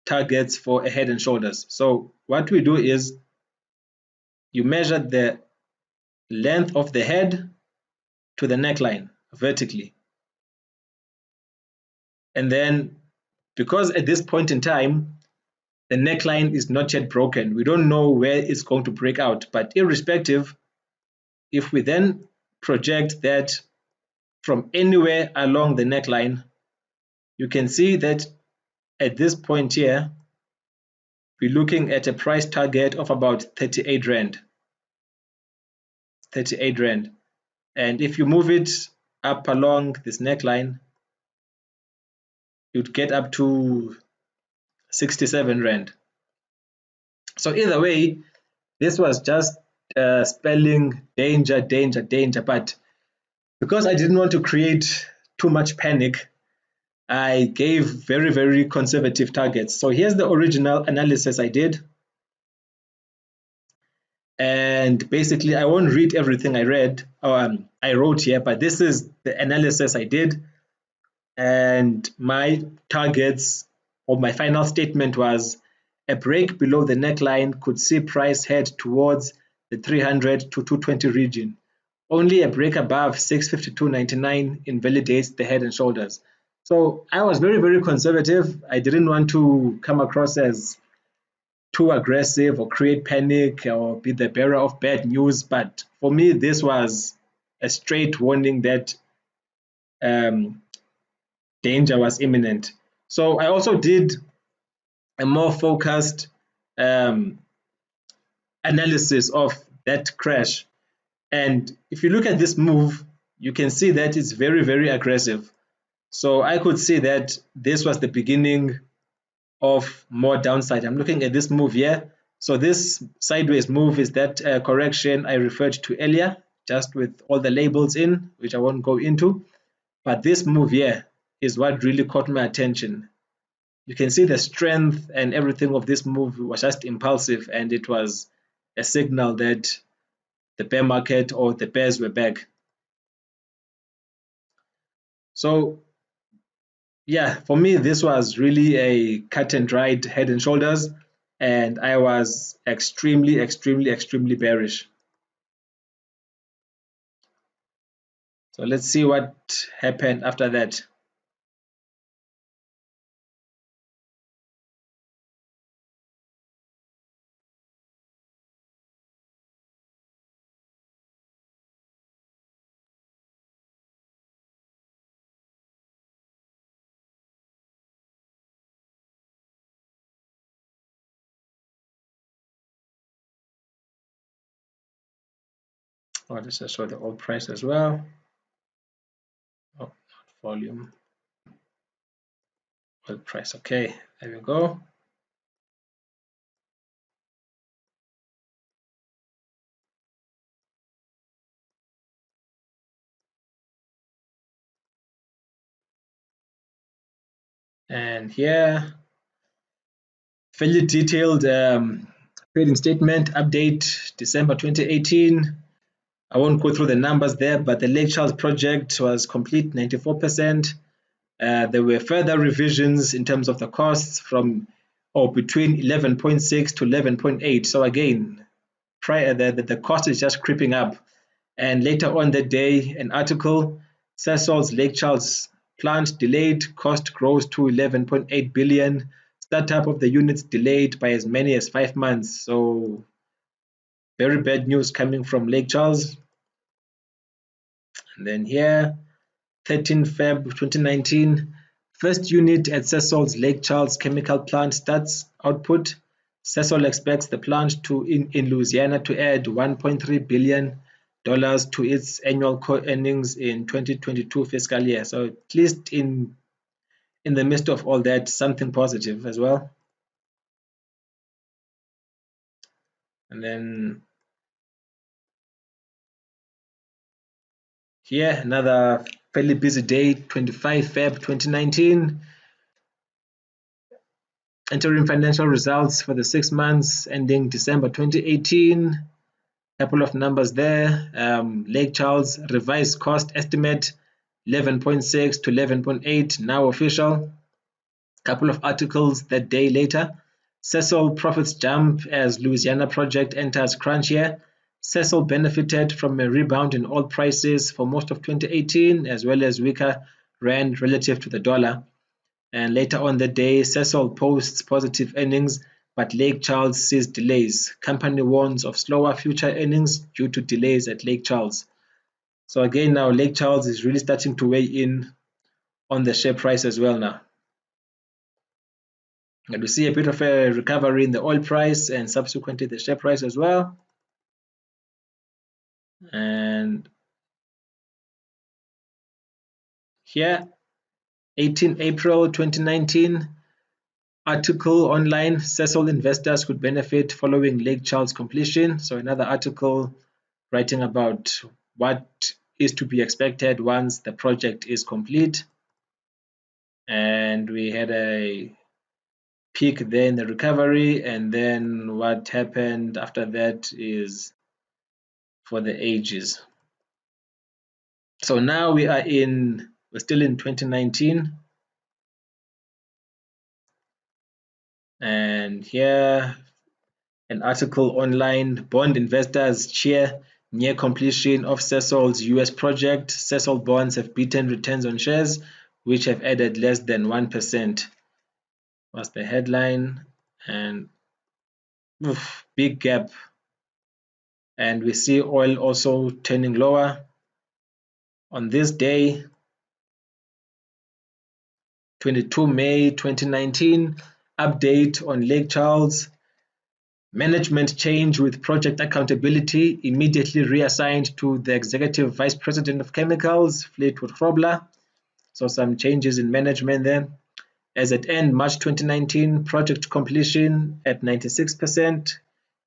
targets for a head and shoulders? So what we do is you measure the length of the head to the neckline vertically. And then because at this point in time, the neckline is not yet broken, we don't know where it's going to break out. But irrespective, if we then project that from anywhere along the neckline, you can see that at this point here, we're looking at a price target of about 38 Rand. 38 Rand. And if you move it up along this neckline, you'd get up to 67 Rand. So either way, this was just spelling danger, danger, danger. But because I didn't want to create too much panic, I gave very, very conservative targets. So here's the original analysis I did. And basically, I won't read everything I wrote here, but this is the analysis I did. And my targets or my final statement was a break below the neckline could see price head towards the 300 to 220 region. Only a break above 652.99 invalidates the head and shoulders. So I was very, very conservative. I didn't want to come across as too aggressive or create panic or be the bearer of bad news. But for me, this was a straight warning that danger was imminent. So I also did a more focused analysis of that crash. And if you look at this move, you can see that it's very, very aggressive. So I could see that this was the beginning of more downside. I'm looking at this move here. So this sideways move is that correction I referred to earlier, just with all the labels in, which I won't go into. But this move here is what really caught my attention. You can see the strength and everything of this move was just impulsive, and it was a signal that the bear market or the bears were back. So yeah, for me, this was really a cut and dried head and shoulders, and I was extremely, extremely, extremely bearish. So let's see what happened after that. Oh, this is show the old price as well. Oh, not volume. Old price. Okay, there we go. And here, fairly detailed trading statement update, December 2018. I won't go through the numbers there, but the Lake Charles project was complete 94%. There were further revisions in terms of the costs from between 11.6 to 11.8. So again, the cost is just creeping up. And later on that day, an article, SASOL's Lake Charles plant delayed, cost grows to 11.8 billion. Startup of the units delayed by as many as 5 months. So very bad news coming from Lake Charles. And then here, 13 Feb 2019, first unit at SASOL's Lake Charles chemical plant starts output. SASOL expects the plant in Louisiana to add $1.3 billion to its annual core earnings in 2022 fiscal year. So at least in the midst of all that, something positive as well. And then here, another fairly busy day, 25 Feb 2019. Interim financial results for the 6 months ending December 2018. Couple of numbers there. Lake Charles revised cost estimate 11.6 to 11.8, now official. Couple of articles that day later. SASOL profits jump as Louisiana project enters crunch year. SASOL benefited from a rebound in oil prices for most of 2018, as well as weaker rand relative to the dollar. And later on the day, SASOL posts positive earnings, but Lake Charles sees delays. Company warns of slower future earnings due to delays at Lake Charles. So again, now Lake Charles is really starting to weigh in on the share price as well now. And we see a bit of a recovery in the oil price and subsequently the share price as well. And here, 18 April 2019, article online, SASOL investors could benefit following Lake Charles completion. So another article writing about what is to be expected once the project is complete. And we had a peak there in the recovery, and then what happened after that is for the ages. So now we're still in 2019. And here, an article online, bond investors cheer near completion of SASOL's US project. SASOL bonds have beaten returns on shares, which have added less than 1%. Was the headline. And big gap. And we see oil also turning lower. On this day, 22 May 2019, update on Lake Charles. Management change with project accountability immediately reassigned to the Executive Vice President of Chemicals, Fleetwood Grobler. So some changes in management there. As at end March 2019, project completion at 96%,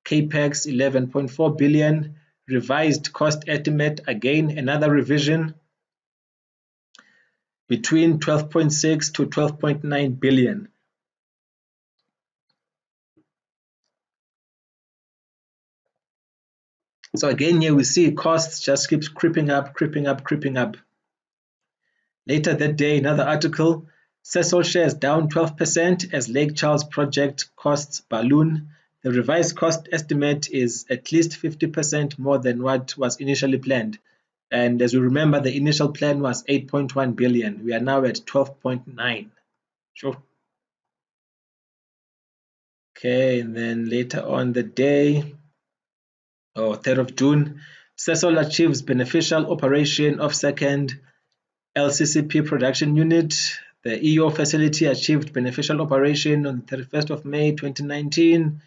capex 11.4 billion, revised cost estimate, again another revision, between 12.6 to 12.9 billion. So again, here we see costs just keeps creeping up. Later that day, another article, SASOL shares down 12% as Lake Charles project costs balloon. The revised cost estimate is at least 50% more than what was initially planned. And as we remember, the initial plan was 8.1 billion. We are now at 12.9. Sure. Okay, and then later on the day, 3rd of June, SASOL achieves beneficial operation of second LCCP production unit. The EO facility achieved beneficial operation on the 31st of May 2019.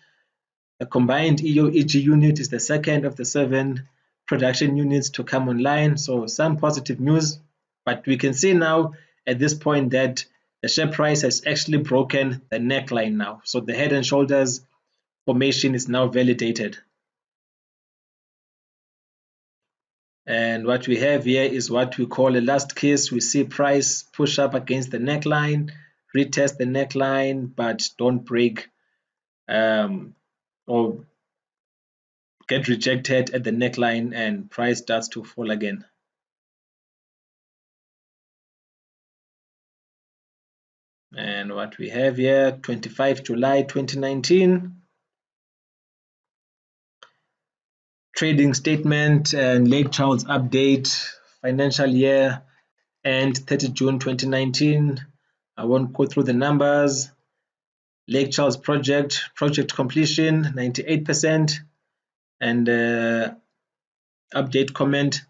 The combined EO-EG unit is the second of the 7 production units to come online. So some positive news, but we can see now at this point that the share price has actually broken the neckline now. So the head and shoulders formation is now validated. And what we have here is what we call a last kiss. We see price push up against the neckline, retest the neckline, but don't break or get rejected at the neckline and price starts to fall again. And what we have here, 25 July 2019. Trading statement and Lake Charles update, financial year and 30 June 2019. I won't go through the numbers. Lake Charles project completion 98%, and update comment: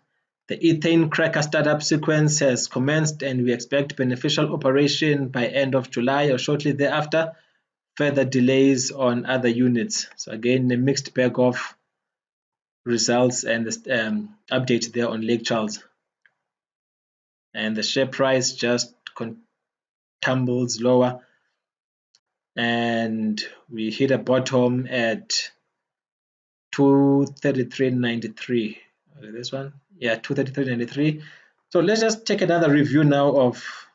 the Ethane Cracker startup sequence has commenced and we expect beneficial operation by end of July or shortly thereafter. Further delays on other units. So again, a mixed bag of results and the update there on Lake Charles. And the share price just tumbles lower, and we hit a bottom at 233.93. This one, yeah, 233.93. So let's just take another review now of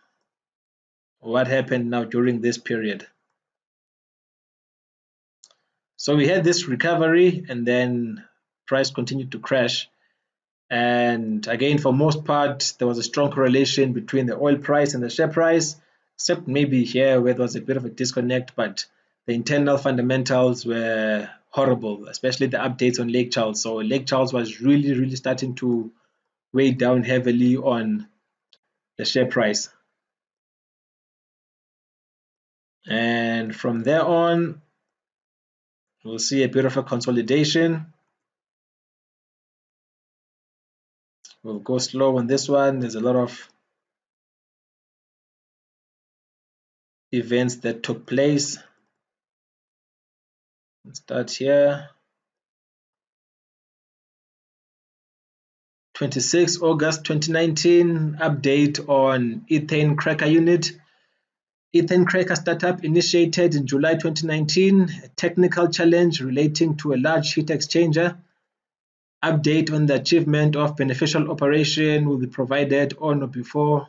what happened now during this period. So we had this recovery and then price continued to crash. And again, for most part, there was a strong correlation between the oil price and the share price, except maybe here where there was a bit of a disconnect, but the internal fundamentals were horrible, especially the updates on Lake Charles. So Lake Charles was really starting to weigh down heavily on the share price. And from there on, we'll see a bit of a consolidation. We'll go slow on this one. There's a lot of events that took place. Let's start here. 26 August 2019, update on Ethane Cracker unit. Ethane Cracker startup initiated in July 2019, a technical challenge relating to a large heat exchanger. Update on the achievement of beneficial operation will be provided on or before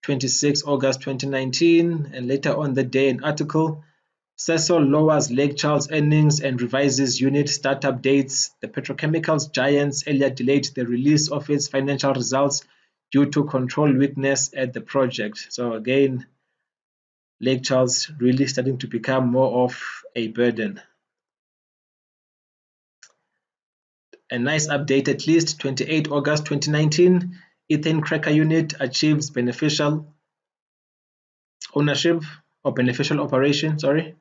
26 August 2019, and later on the day an article. SASOL lowers Lake Charles earnings and revises unit startup dates. The petrochemicals giants earlier delayed the release of its financial results due to control weakness at the project. So again, Lake Charles really starting to become more of a burden. A nice update, at least 28 August 2019, Ethane Cracker unit achieves beneficial ownership or beneficial operation, sorry.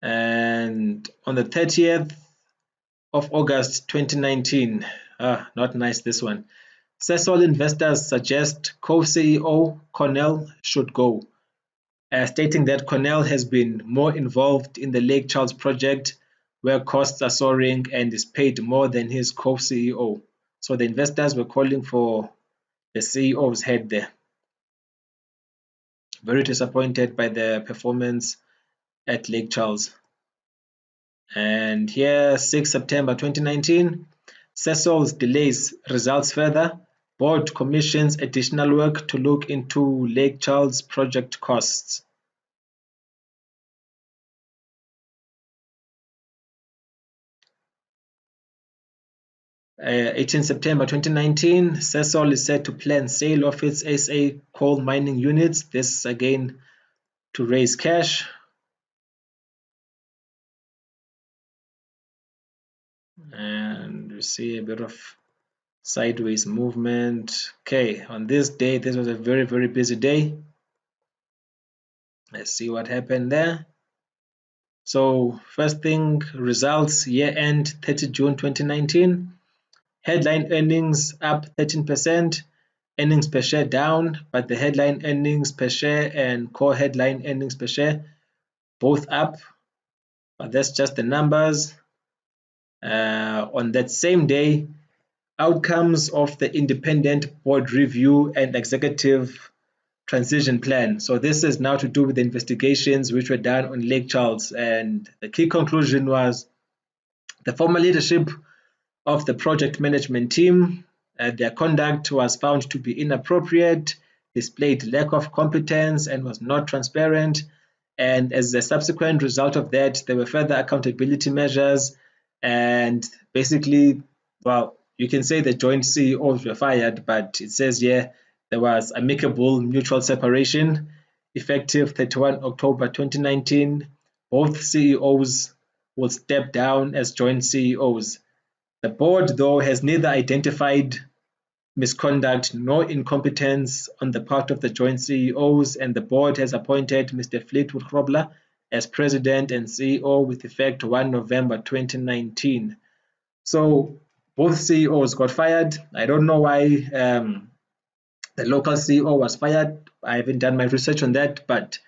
And on the 30th of August 2019, not nice this one. SASOL investors suggest co-CEO Cornell should go, stating that Cornell has been more involved in the Lake Charles project where costs are soaring and is paid more than his co-CEO. So the investors were calling for the CEO's head there. Very disappointed by the performance at Lake Charles. And here, 6 September 2019, SASOL's delays results further. Board commissions additional work to look into Lake Charles project costs. 18 September 2019, SASOL is set to plan sale of its SA coal mining units. This again to raise cash. And we see a bit of sideways movement. Okay, on this day, this was a very busy day. Let's see what happened there. So first thing, results year end 30 June 2019. Headline earnings up 13%, earnings per share down, but the headline earnings per share and core headline earnings per share both up, but that's just the numbers. On that same day, outcomes of the independent board review and executive transition plan. So this is now to do with the investigations which were done on Lake Charles, and the key conclusion was the former leadership of the project management team, their conduct was found to be inappropriate, displayed lack of competence and was not transparent. And as a subsequent result of that, there were further accountability measures. And basically, well, you can say the joint CEOs were fired, but it says here there was amicable mutual separation effective 31 October 2019. Both CEOs will step down as joint CEOs. The board, though, has neither identified misconduct nor incompetence on the part of the joint CEOs, and the board has appointed Mr. Fleetwood Grobler as president and CEO with effect 1 November 2019. So both CEOs got fired. I don't know why the local CEO was fired. I haven't done my research on that, but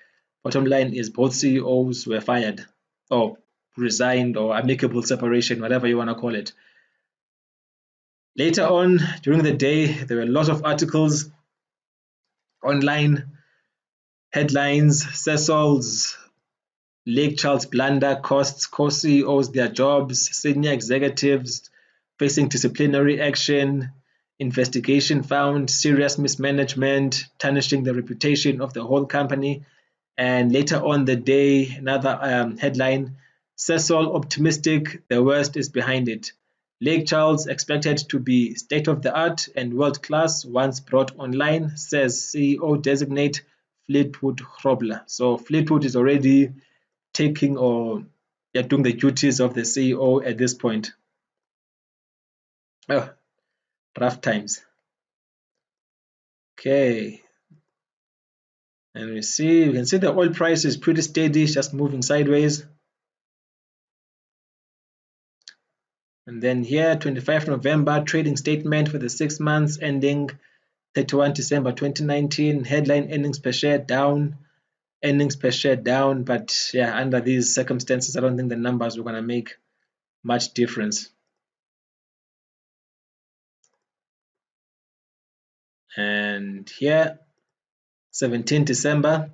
bottom line is both CEOs were fired or resigned or amicable separation, whatever you want to call it. Later on during the day, there were a lot of articles online, headlines, SASOL's Lake Charles blunder costs co-CEOs their jobs, senior executives facing disciplinary action, investigation found serious mismanagement, tarnishing the reputation of the whole company. And later on the day, another headline, SASOL optimistic, the worst is behind it. Lake Charles expected to be state-of-the-art and world-class once brought online, says CEO designate Fleetwood Grobler. So Fleetwood is already taking or doing the duties of the CEO at this point. Oh, rough times. Okay. And we can see the oil price is pretty steady, just moving sideways. And then here, 25 November, trading statement for the 6 months ending 31 December 2019. Headline earnings per share down. Earnings per share down, but yeah, under these circumstances, I don't think the numbers are going to make much difference. And here, 17 December,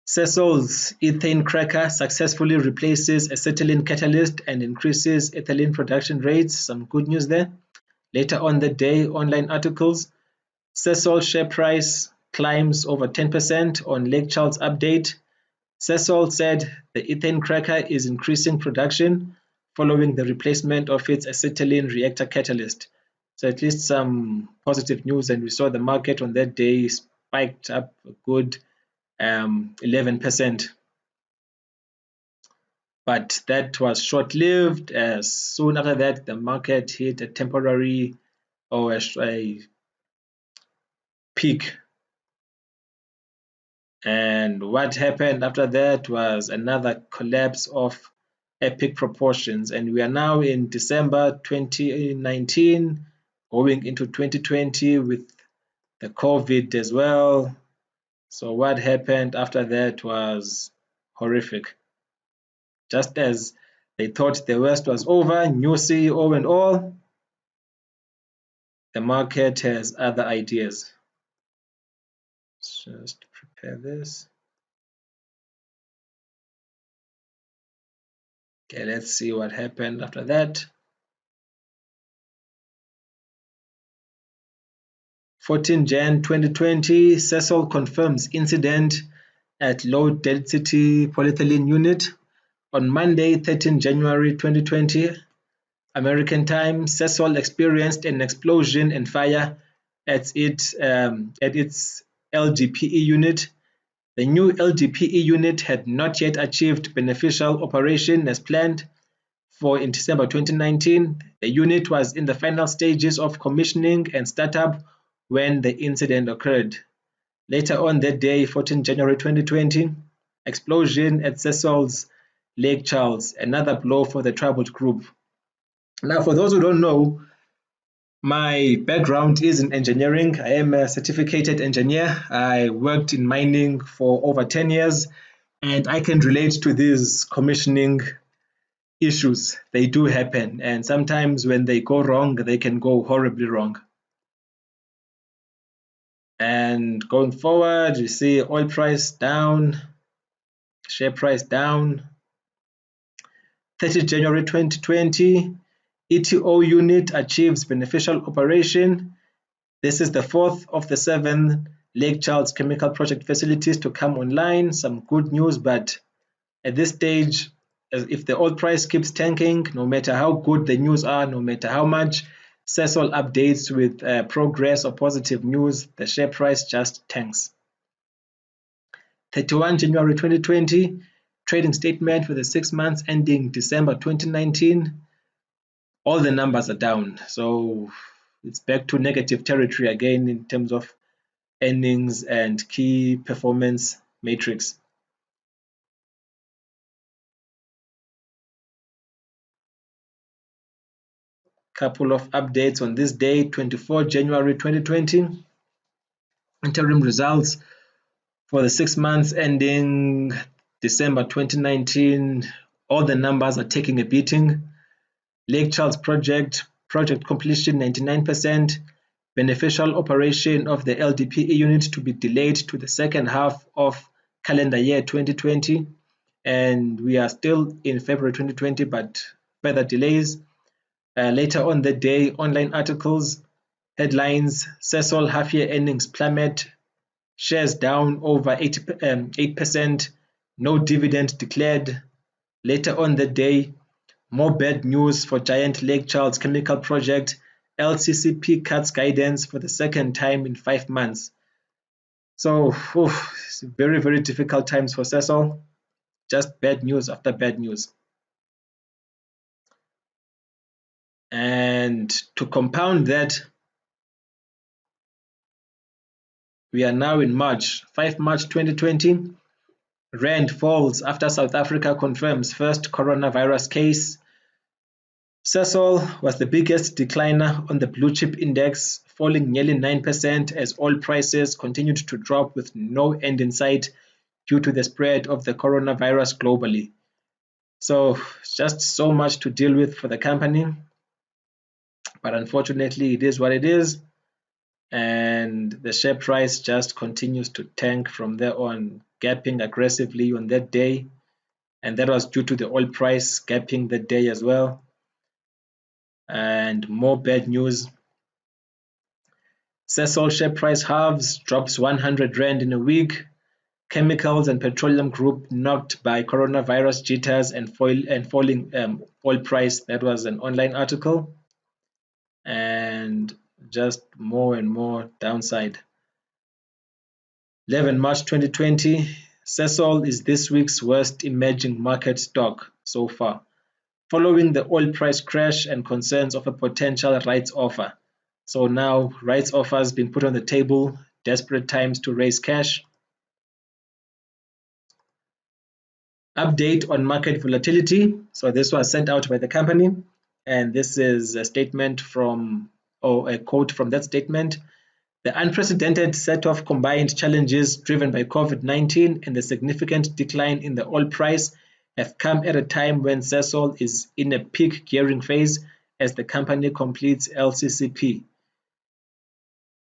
SASOL's Ethane Cracker successfully replaces acetylene catalyst and increases ethylene production rates. Some good news there. Later on the day, online articles, SASOL share price climbs over 10% on Lake Charles update. SASOL said the ethane cracker is increasing production following the replacement of its acetylene reactor catalyst. So at least some positive news, and we saw the market on that day spiked up a good 11%. But that was short-lived. As soon after that, the market hit a temporary or a peak. And what happened after that was another collapse of epic proportions. And we are now in December 2019, going into 2020 with the COVID as well. So what happened after that was horrific. Just as they thought the worst was over, new CEO and all, the market has other ideas. Just prepare this. Okay, let's see what happened after that. 14 Jan 2020, SASOL confirms incident at low density polyethylene unit. On Monday, 13 January 2020, American time, SASOL experienced an explosion and fire at its LDPE unit. The new LDPE unit had not yet achieved beneficial operation as planned. In December 2019, the unit was in the final stages of commissioning and startup when the incident occurred. Later on that day, 14 January 2020, explosion at SASOL's Lake Charles, another blow for the troubled group. Now, for those who don't know, my background is in engineering. I am a certificated engineer. I worked in mining for over 10 years, and I can relate to these commissioning issues. They do happen, and sometimes when they go wrong, they can go horribly wrong. And going forward, you see oil price down, share price down. 30 January 2020, ETO unit achieves beneficial operation. This is the fourth of the 7 Lake Charles chemical project facilities to come online. Some good news, but at this stage, if the oil price keeps tanking, no matter how good the news are, no matter how much SASOL updates with progress or positive news, the share price just tanks. 31 January 2020, trading statement for the 6 months ending December 2019. All the numbers are down, so it's back to negative territory again in terms of earnings and key performance matrix. Couple of updates on this day, 24 January 2020. Interim results for the 6 months ending December 2019. All the numbers are taking a beating. Lake Charles project completion 99%. Beneficial operation of the LDPE unit to be delayed to the second half of calendar year 2020. And we are still in February 2020, but further delays. Later on the day, online articles, headlines, SASOL half-year earnings plummet, shares down over 8%, no dividend declared. Later on the day, more bad news for giant Lake Charles chemical project. LCCP cuts guidance for the second time in 5 months. So, it's very, very difficult times for SASOL. Just bad news after bad news. And to compound that, we are now in March, 5 March 2020. Rand falls after South Africa confirms first coronavirus case. SASOL was the biggest decliner on the blue chip index, falling nearly 9% as oil prices continued to drop with no end in sight due to the spread of the coronavirus globally. So just so much to deal with for the company, but unfortunately it is what it is, and the share price just continues to tank from there on, gapping aggressively on that day, and that was due to the oil price gapping that day as well. And more bad news. SASOL share price halves, drops 100 Rand in a week. Chemicals and petroleum group knocked by coronavirus jitters and falling oil price. That was an online article. And just more and more downside. 11 March 2020, SASOL is this week's worst emerging market stock so far, following the oil price crash and concerns of a potential rights offer. So now rights offers being put on the table, desperate times to raise cash. Update on market volatility. So this was sent out by the company, and this is a statement from, or a quote from that statement. The unprecedented set of combined challenges driven by COVID-19 and the significant decline in the oil price have come at a time when SASOL is in a peak gearing phase as the company completes LCCP.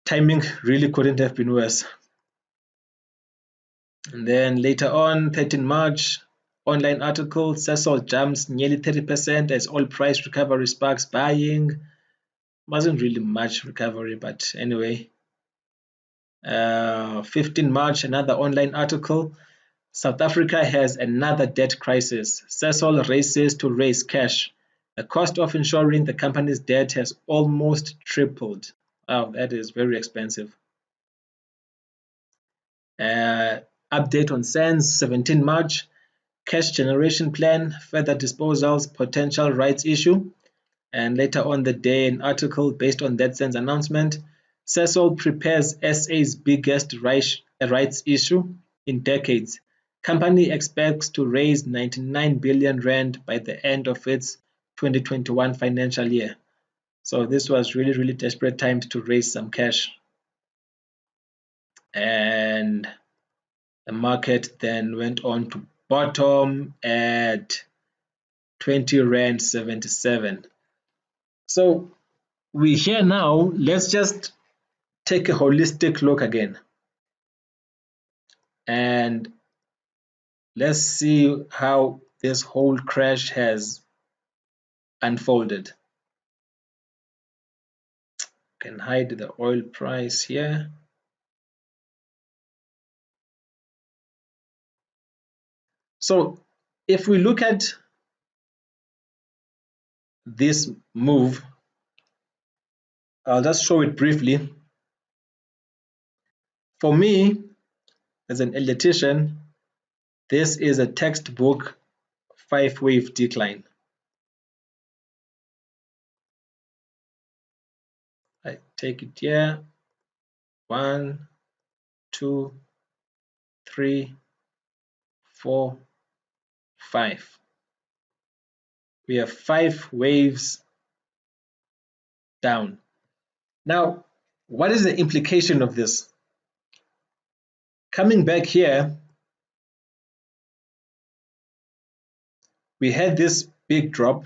Timing really couldn't have been worse. And then later on, 13 March, online article, SASOL jumps nearly 30% as oil price recovery sparks buying. Wasn't really much recovery, but anyway. 15 March, another online article. South Africa has another debt crisis. SASOL races to raise cash. The cost of insuring the company's debt has almost tripled. Wow, that is very expensive. Update on SANS, 17 March. Cash generation plan, further disposals, potential rights issue. And later on the day, an article based on that SANS announcement. SASOL prepares SA's biggest rights issue in decades. Company expects to raise 99 billion Rand by the end of its 2021 financial year. So this was really, really desperate times to raise some cash. And the market then went on to bottom at 20 Rand 77. So we're here now. Let's just take a holistic look again. And let's see how this whole crash has unfolded. Can hide the oil price here. So if we look at this move, I'll just show it briefly. For me, as an electrician, this is a textbook 5-wave decline. I take it here, 1, 2, 3, 4, 5. We have 5 waves down. Now, what is the implication of this? Coming back here, we had this big drop,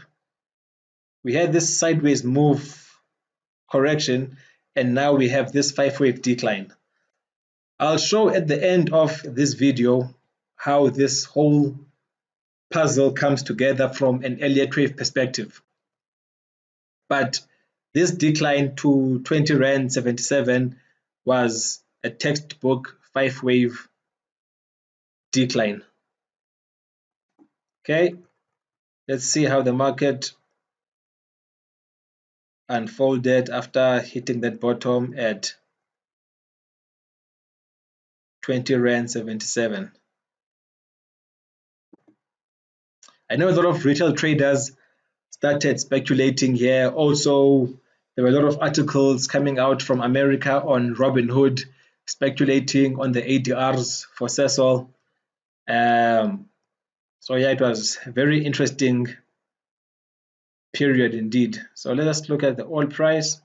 we had this sideways move correction, and now we have this 5-wave decline. I'll show at the end of this video how this whole puzzle comes together from an Elliot Wave perspective. But this decline to 20 Rand 77 was a textbook 5-wave decline. Okay, let's see how the market unfolded after hitting that bottom at 20 Rand 77. I know a lot of retail traders started speculating here. Also, there were a lot of articles coming out from America on Robinhood speculating on the ADRs for SASOL. So yeah, it was a very interesting period indeed. So let us look at the oil price.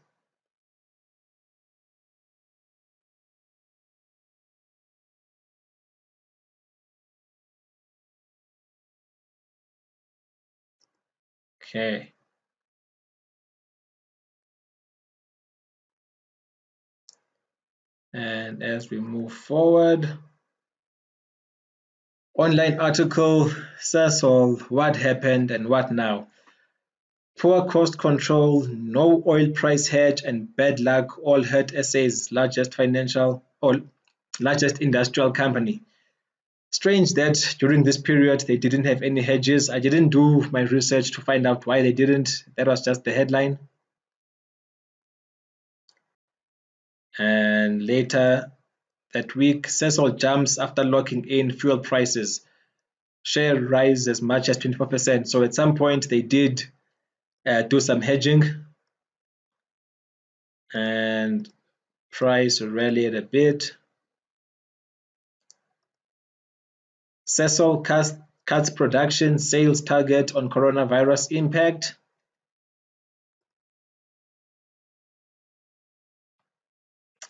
Okay. And as we move forward, online article, SASOL, what happened and what now? Poor cost control, no oil price hedge, and bad luck all hurt SA's largest largest industrial company. Strange that during this period they didn't have any hedges. I didn't do my research to find out why they didn't. That was just the headline. And later that week, SASOL jumps after locking in fuel prices. Share rise as much as 24%. So at some point they did do some hedging, and price rallied a bit. SASOL cuts production sales target on coronavirus impact.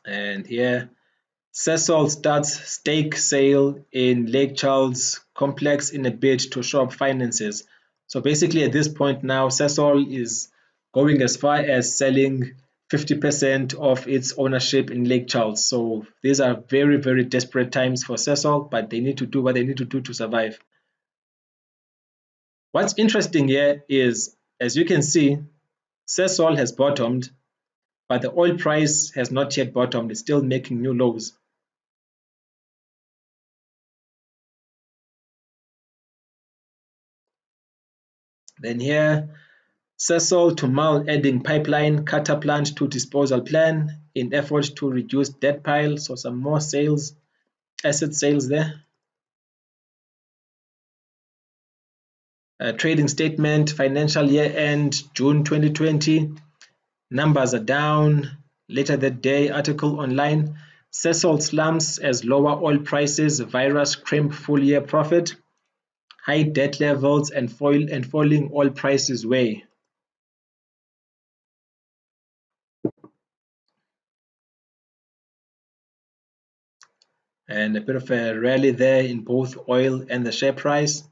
And here, SASOL starts stake sale in Lake Charles complex in a bid to shore up finances. So basically at this point now, SASOL is going as far as selling 50% of its ownership in Lake Charles. So these are very, very desperate times for SASOL, but they need to do what they need to do to survive. What's interesting here is, as you can see, SASOL has bottomed, but the oil price has not yet bottomed. It's still making new lows. Then here, SASOL to MAL adding pipeline, Qatar plant to disposal plan in effort to reduce debt pile. So some more sales, asset sales there. Trading statement, financial year end, June 2020. Numbers are down. Later that day, article online. SASOL slumps as lower oil prices, virus crimp full year profit. High debt levels and falling oil prices weigh. And a bit of a rally there in both oil and the share price.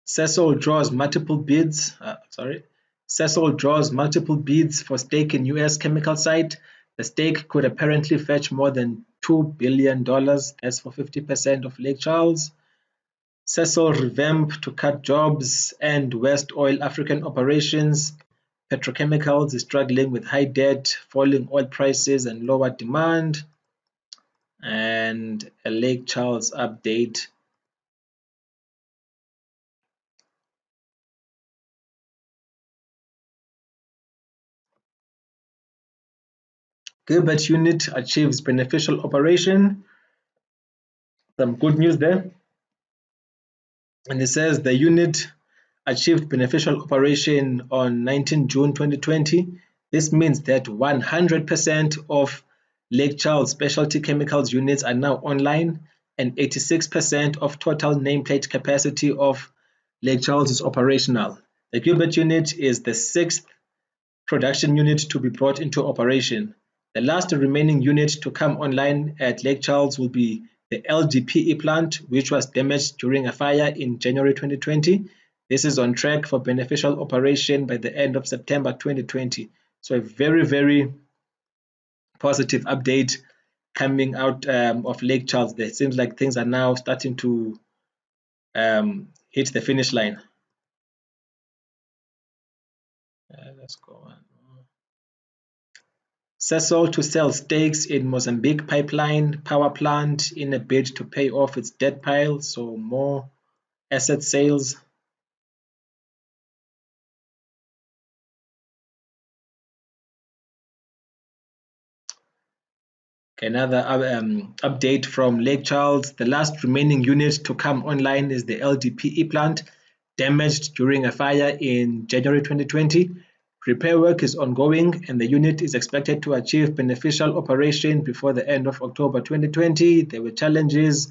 SASOL draws multiple bids. SASOL draws multiple bids for stake in US chemical site. The stake could apparently fetch more than $2 billion. That's for 50% of Lake Charles. SASOL revamp to cut jobs and West Oil African operations. Petrochemicals is struggling with high debt, falling oil prices, and lower demand. and a Lake Charles update. Geurbet unit achieves beneficial operation. Some good news there. And it says the unit achieved beneficial operation on 19 June 2020. This means that 100% of Lake Charles specialty chemicals units are now online, and 86% of total nameplate capacity of Lake Charles is operational. The Geurbet unit is the 6th production unit to be brought into operation. The last remaining unit to come online at Lake Charles will be the LDPE plant, which was damaged during a fire in January 2020. This is on track for beneficial operation by the end of September 2020. So a very, very positive update coming out of Lake Charles. It seems like things are now starting to hit the finish line. Let's go on. SASOL to sell stakes in Mozambique pipeline power plant in a bid to pay off its debt pile, so more asset sales. Okay, another update from Lake Charles. The last remaining unit to come online is the LDPE plant, damaged during a fire in January 2020. Repair work is ongoing and the unit is expected to achieve beneficial operation before the end of October 2020. There were challenges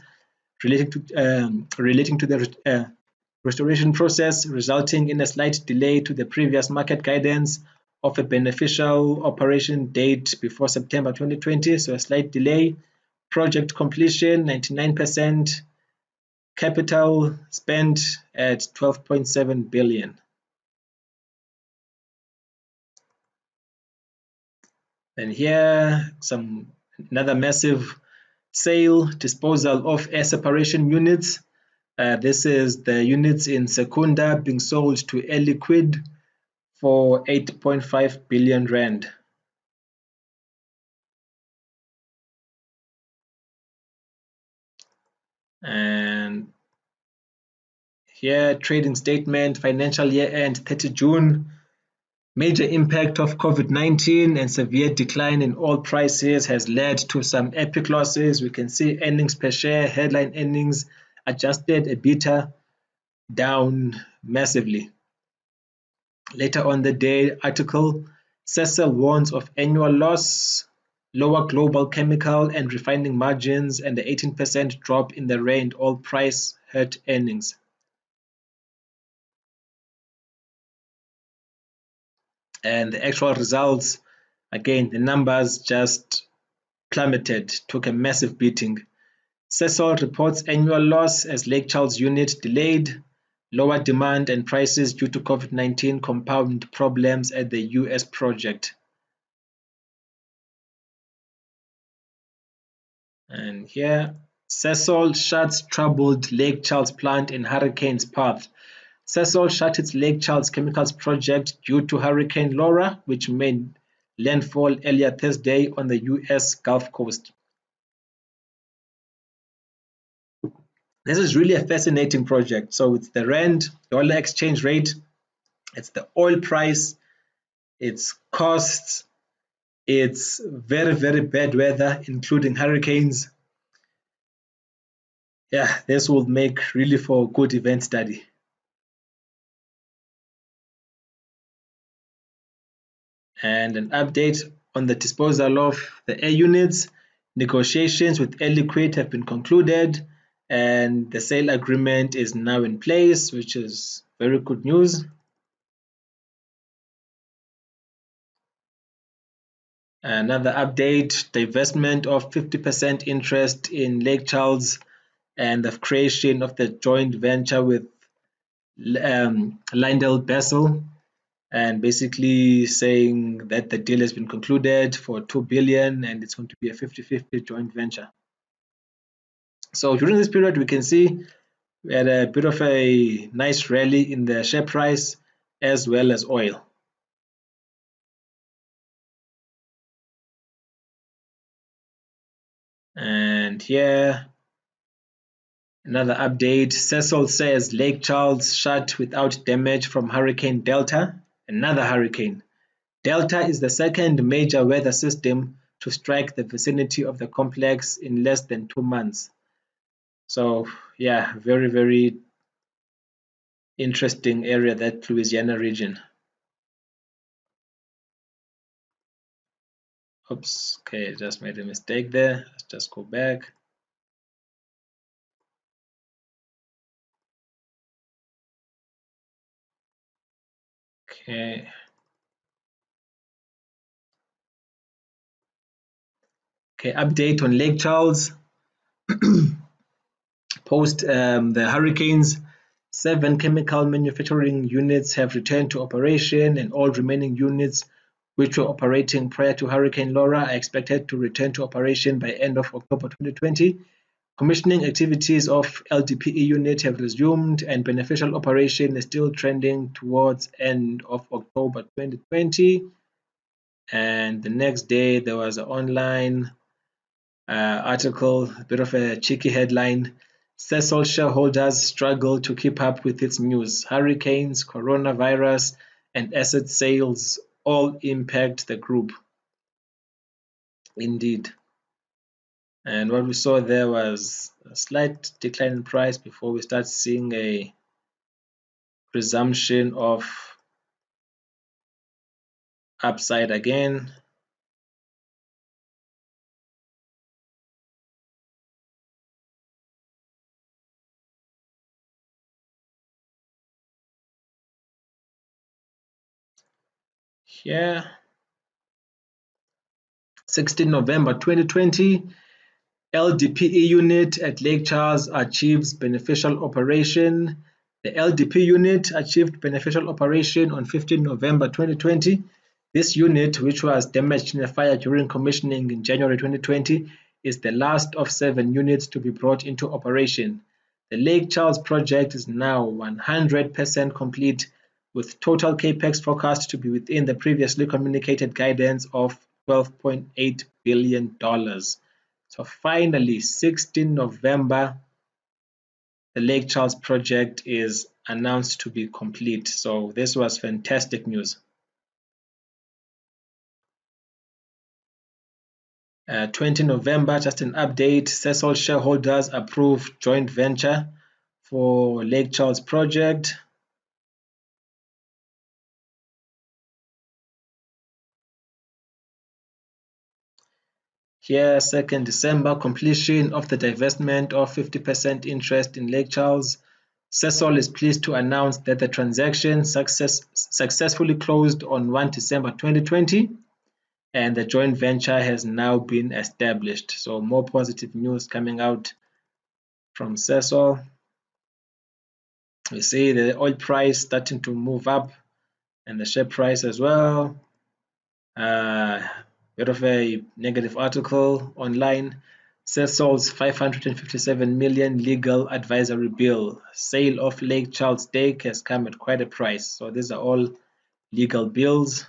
relating to the restoration process, resulting in a slight delay to the previous market guidance of a beneficial operation date before September 2020. So a slight delay. Project completion 99%. Capital spent at 12.7 billion. And here another massive sale, disposal of air separation units. This is the units in Secunda being sold to Air Liquide for 8.5 billion rand. And here, trading statement, financial year end 30 June. Major impact of COVID-19 and severe decline in oil prices has led to some epic losses. We can see earnings per share, headline earnings, adjusted EBITDA down massively. Later on the day article, SASOL warns of annual loss, lower global chemical and refining margins, and the 18% drop in the rand oil price hurt earnings. And the actual results, again, the numbers just plummeted, took a massive beating. SASOL reports annual loss as Lake Charles unit delayed, lower demand and prices due to COVID-19 compound problems at the US project. And here, SASOL shuts troubled Lake Charles plant in hurricane's path. SASOL shut its Lake Charles chemicals project due to Hurricane Laura, which made landfall earlier Thursday on the US Gulf Coast. This is really a fascinating project. So it's the rand, dollar exchange rate, it's the oil price, it's costs, it's very, very bad weather, including hurricanes. Yeah, this will make really for a good event study. And an update on the disposal of the air units. Negotiations with Air Liquide have been concluded and the sale agreement is now in place, which is very good news. Another update, divestment of 50% interest in Lake Charles and the creation of the joint venture with LyondellBasell, and basically saying that the deal has been concluded for 2 billion and it's going to be a 50-50 joint venture. So during this period, we can see we had a bit of a nice rally in the share price as well as oil. And And here, another update. SASOL says Lake Charles shut without damage from Hurricane Delta. Another hurricane. Delta is the second major weather system to strike the vicinity of the complex in less than 2 months. So yeah, very, very interesting area, that Louisiana region. Oops, okay, just made a mistake there. Let's just go back. Okay. Okay, update on Lake Charles. Post the hurricanes, 7 chemical manufacturing units have returned to operation, and all remaining units which were operating prior to Hurricane Laura are expected to return to operation by end of October 2020. Commissioning activities of LDPE unit have resumed, and beneficial operation is still trending towards end of October 2020. And the next day there was an online article, a bit of a cheeky headline. SASOL shareholders struggle to keep up with its news. Hurricanes, coronavirus, and asset sales all impact the group. Indeed. And what we saw there was a slight decline in price before we start seeing a resumption of upside again. Here, 16 November 2020, LDPE unit at Lake Charles achieves beneficial operation. The LDPE unit achieved beneficial operation on 15 November 2020. This unit, which was damaged in a fire during commissioning in January 2020, is the last of 7 units to be brought into operation. The Lake Charles project is now 100% complete, with total capex forecast to be within the previously communicated guidance of $12.8 billion. So finally, 16 November, the Lake Charles project is announced to be complete. So this was fantastic news. 20 November, just an update. SASOL shareholders approved joint venture for Lake Charles project. Here, 2nd December, completion of the divestment of 50% interest in Lake Charles. SASOL is pleased to announce that the transaction successfully closed on 1 December 2020, and the joint venture has now been established. So more positive news coming out from SASOL. We see the oil price starting to move up, and the share price as well. Bit of a negative article online. SASOL's $557 million legal advisory bill. Sale of Lake Charles stake has come at quite a price. So these are all legal bills.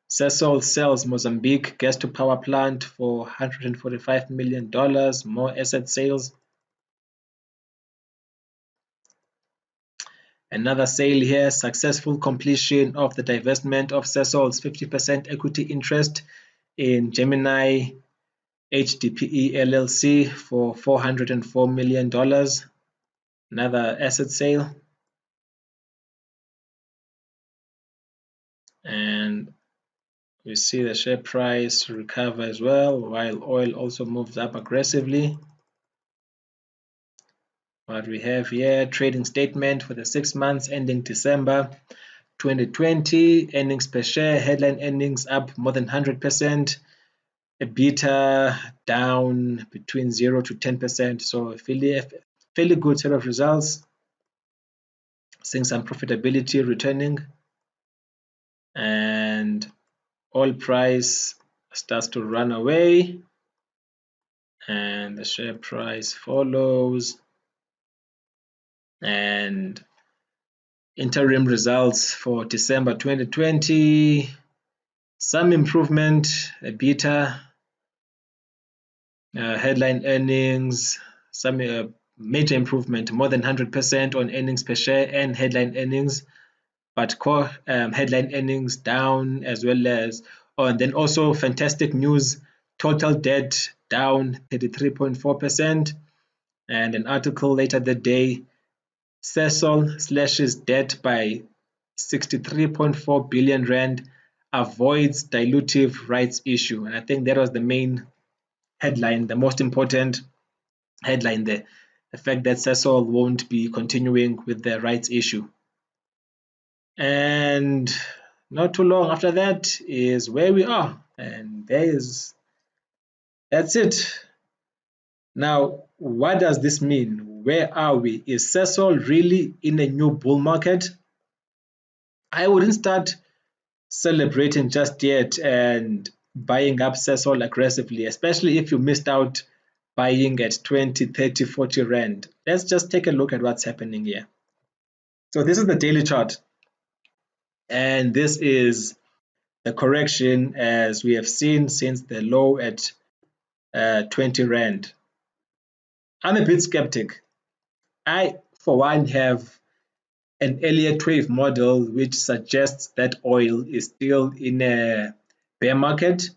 SASOL sells Mozambique gas to power plant for $145 million. More asset sales. Another sale here, successful completion of the divestment of SASOL's 50% equity interest in Gemini HDPE LLC for $404 million. Another asset sale. And we see the share price recover as well, while oil also moves up aggressively. What we have here, trading statement for the 6 months ending December 2020, earnings per share, headline earnings up more than 100%, EBITDA down between 0 to 10%, so a fairly good set of results, seeing some profitability returning, and oil price starts to run away, and the share price follows. And interim results for December 2020, some improvement, EBITDA Headline earnings, some major improvement, more than 100% on earnings per share and headline earnings, but core headline earnings down as well as, and then also fantastic news, total debt down 33.4%, and an article later that day, SASOL slashes debt by 63.4 billion rand, avoids dilutive rights issue. And I think that was the main headline, the most important headline there, the fact that SASOL won't be continuing with the rights issue. And not too long after that is where we are, and that's it. Now, what does this mean? Where are we? Is SASOL really in a new bull market? I wouldn't start celebrating just yet and buying up SASOL aggressively, especially if you missed out buying at 20, 30, 40 rand. Let's just take a look at what's happening here. So this is the daily chart, and this is the correction as we have seen since the low at 20 rand. I'm a bit skeptic. I, for one, have an Elliot Wave model which suggests that oil is still in a bear market,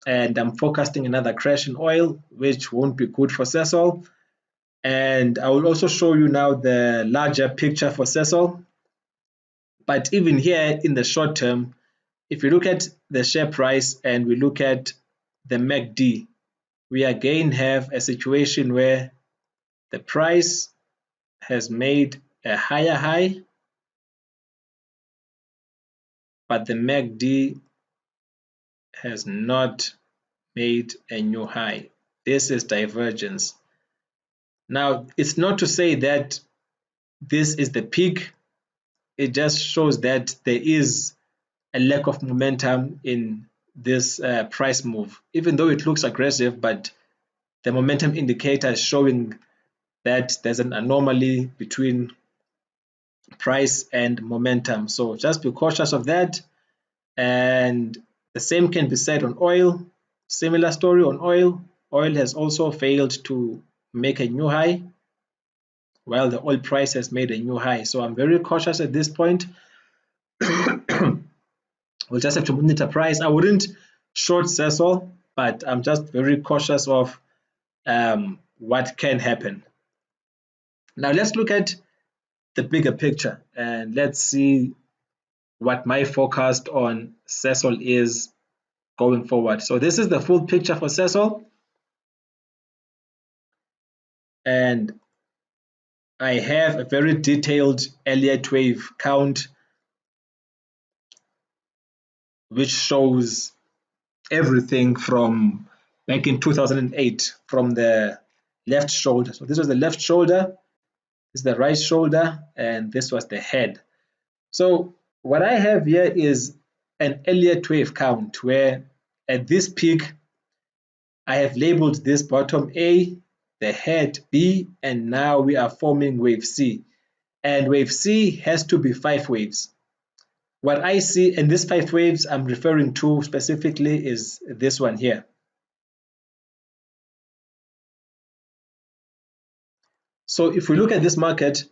and I'm forecasting another crash in oil, which won't be good for SASOL. And I will also show you now the larger picture for SASOL. But even here in the short term, if you look at the share price and we look at the MACD, we again have a situation where the price has made a higher high, but the MACD has not made a new high. This is divergence. Now, it's not to say that this is the peak. It just shows that there is a lack of momentum in this price move, even though it looks aggressive, but the momentum indicator is showing that there's an anomaly between price and momentum. So just be cautious of that. And the same can be said on oil. Similar story on oil. Oil has also failed to make a new high, while the oil price has made a new high. So I'm very cautious at this point. We'll just have to monitor price. I wouldn't short SASOL, but I'm just very cautious of what can happen. Now let's look at the bigger picture and let's see what my forecast on SASOL is going forward. So this is the full picture for SASOL, and I have a very detailed Elliott Wave count which shows everything from back in 2008 from the left shoulder. So this was the left shoulder, this is the right shoulder, and this was the head. So what I have here is an Elliott Wave count where at this peak I have labeled this bottom A, the head B, and now we are forming wave C. And wave C has to be 5 waves. What I see, and these 5 waves I'm referring to specifically is this one here. So if we look at this market,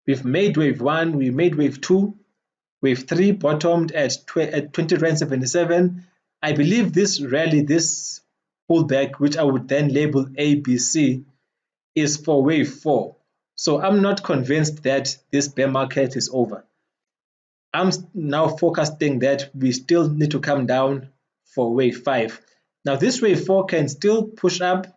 we've made wave 1, we made wave 2, wave 3 bottomed at 20.77. I believe this rally, this pullback, which I would then label ABC, is for wave 4. So I'm not convinced that this bear market is over. I'm now forecasting that we still need to come down for wave 5. Now this wave 4 can still push up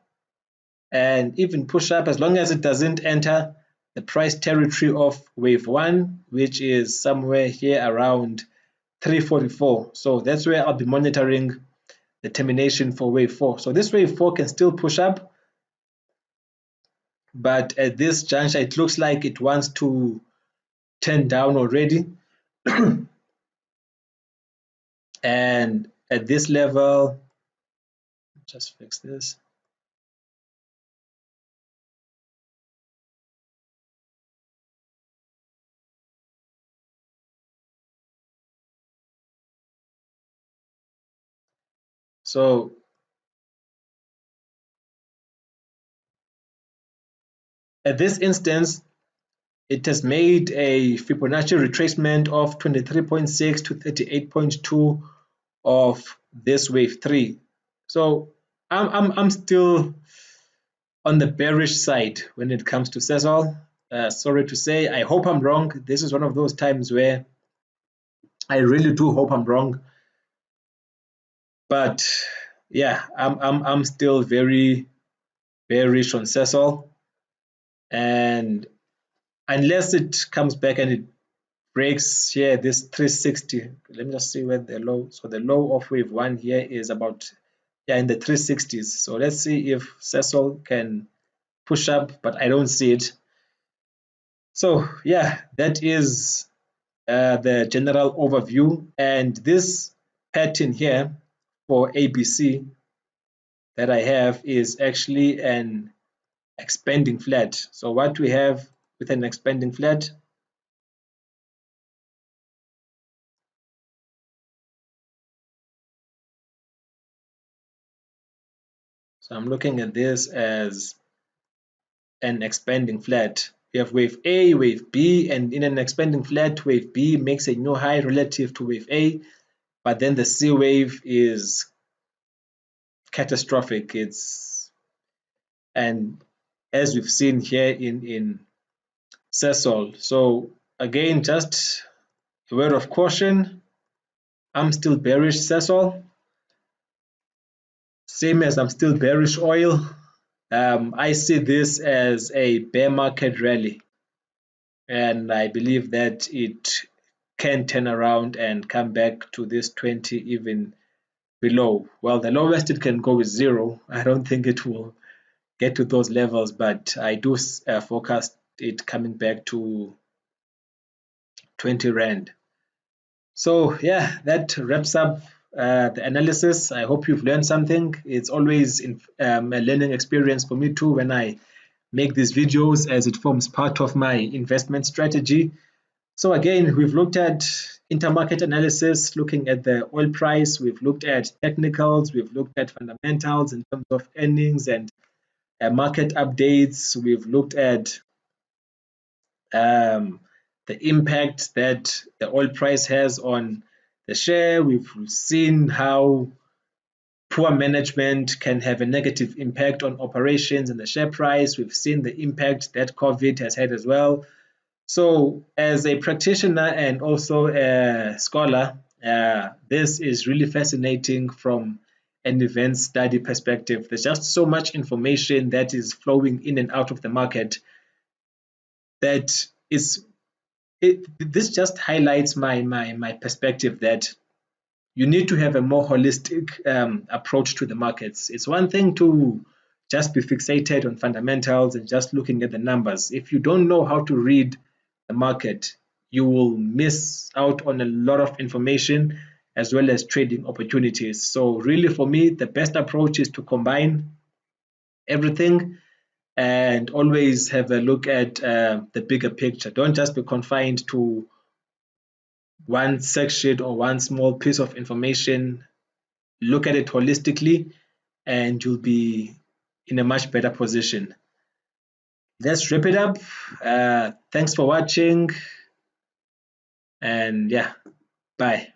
and even push up as long as it doesn't enter the price territory of wave 1, which is somewhere here around 344. So that's where I'll be monitoring the termination for wave 4. So this wave 4 can still push up, but at this juncture it looks like it wants to turn down already. And at this level, just fix this. So At this instance, it has made a Fibonacci retracement of 23.6 to 38.2 of this wave 3. So I'm still on the bearish side when it comes to SASOL. Sorry to say, I hope I'm wrong. This is one of those times where I really do hope I'm wrong. But yeah, I'm still very bearish on SASOL, and unless it comes back and it breaks here this 360. Let me just see where the low. So the low of wave 1 here is about, yeah, in the 360s. So let's see if SASOL can push up, but I don't see it. So yeah, that is the general overview, and this pattern here for ABC that I have is actually an expanding flat. So what we have with an expanding flat, so I'm looking at this as an expanding flat. We have wave A, wave B, and in an expanding flat, wave B makes a new high relative to wave A, but then the C wave is catastrophic. And as we've seen here in SASOL. So again, just a word of caution, I'm still bearish SASOL, same as I'm still bearish oil. I see this as a bear market rally, and I believe that it can turn around and come back to this 20, even below. Well, the lowest it can go is 0. I don't think it will get to those levels, but I do forecast it coming back to 20 Rand. So yeah, that wraps up the analysis. I hope you've learned something. It's always a learning experience for me too when I make these videos, as it forms part of my investment strategy. So again, we've looked at intermarket analysis, looking at the oil price. We've looked at technicals. We've looked at fundamentals in terms of earnings and market updates. We've looked at the impact that the oil price has on the share. We've seen how poor management can have a negative impact on operations and the share price. We've seen the impact that COVID has had as well. So as a practitioner and also a scholar, this is really fascinating from an event study perspective. There's just so much information that is flowing in and out of the market that this just highlights my perspective that you need to have a more holistic approach to the markets. It's one thing to just be fixated on fundamentals and just looking at the numbers. If you don't know how to read the market, you will miss out on a lot of information as well as trading opportunities. So really, for me, the best approach is to combine everything and always have a look at the bigger picture. Don't just be confined to one section or one small piece of information. Look at it holistically and you'll be in a much better position. Let's wrap it up. Thanks for watching, and yeah, bye.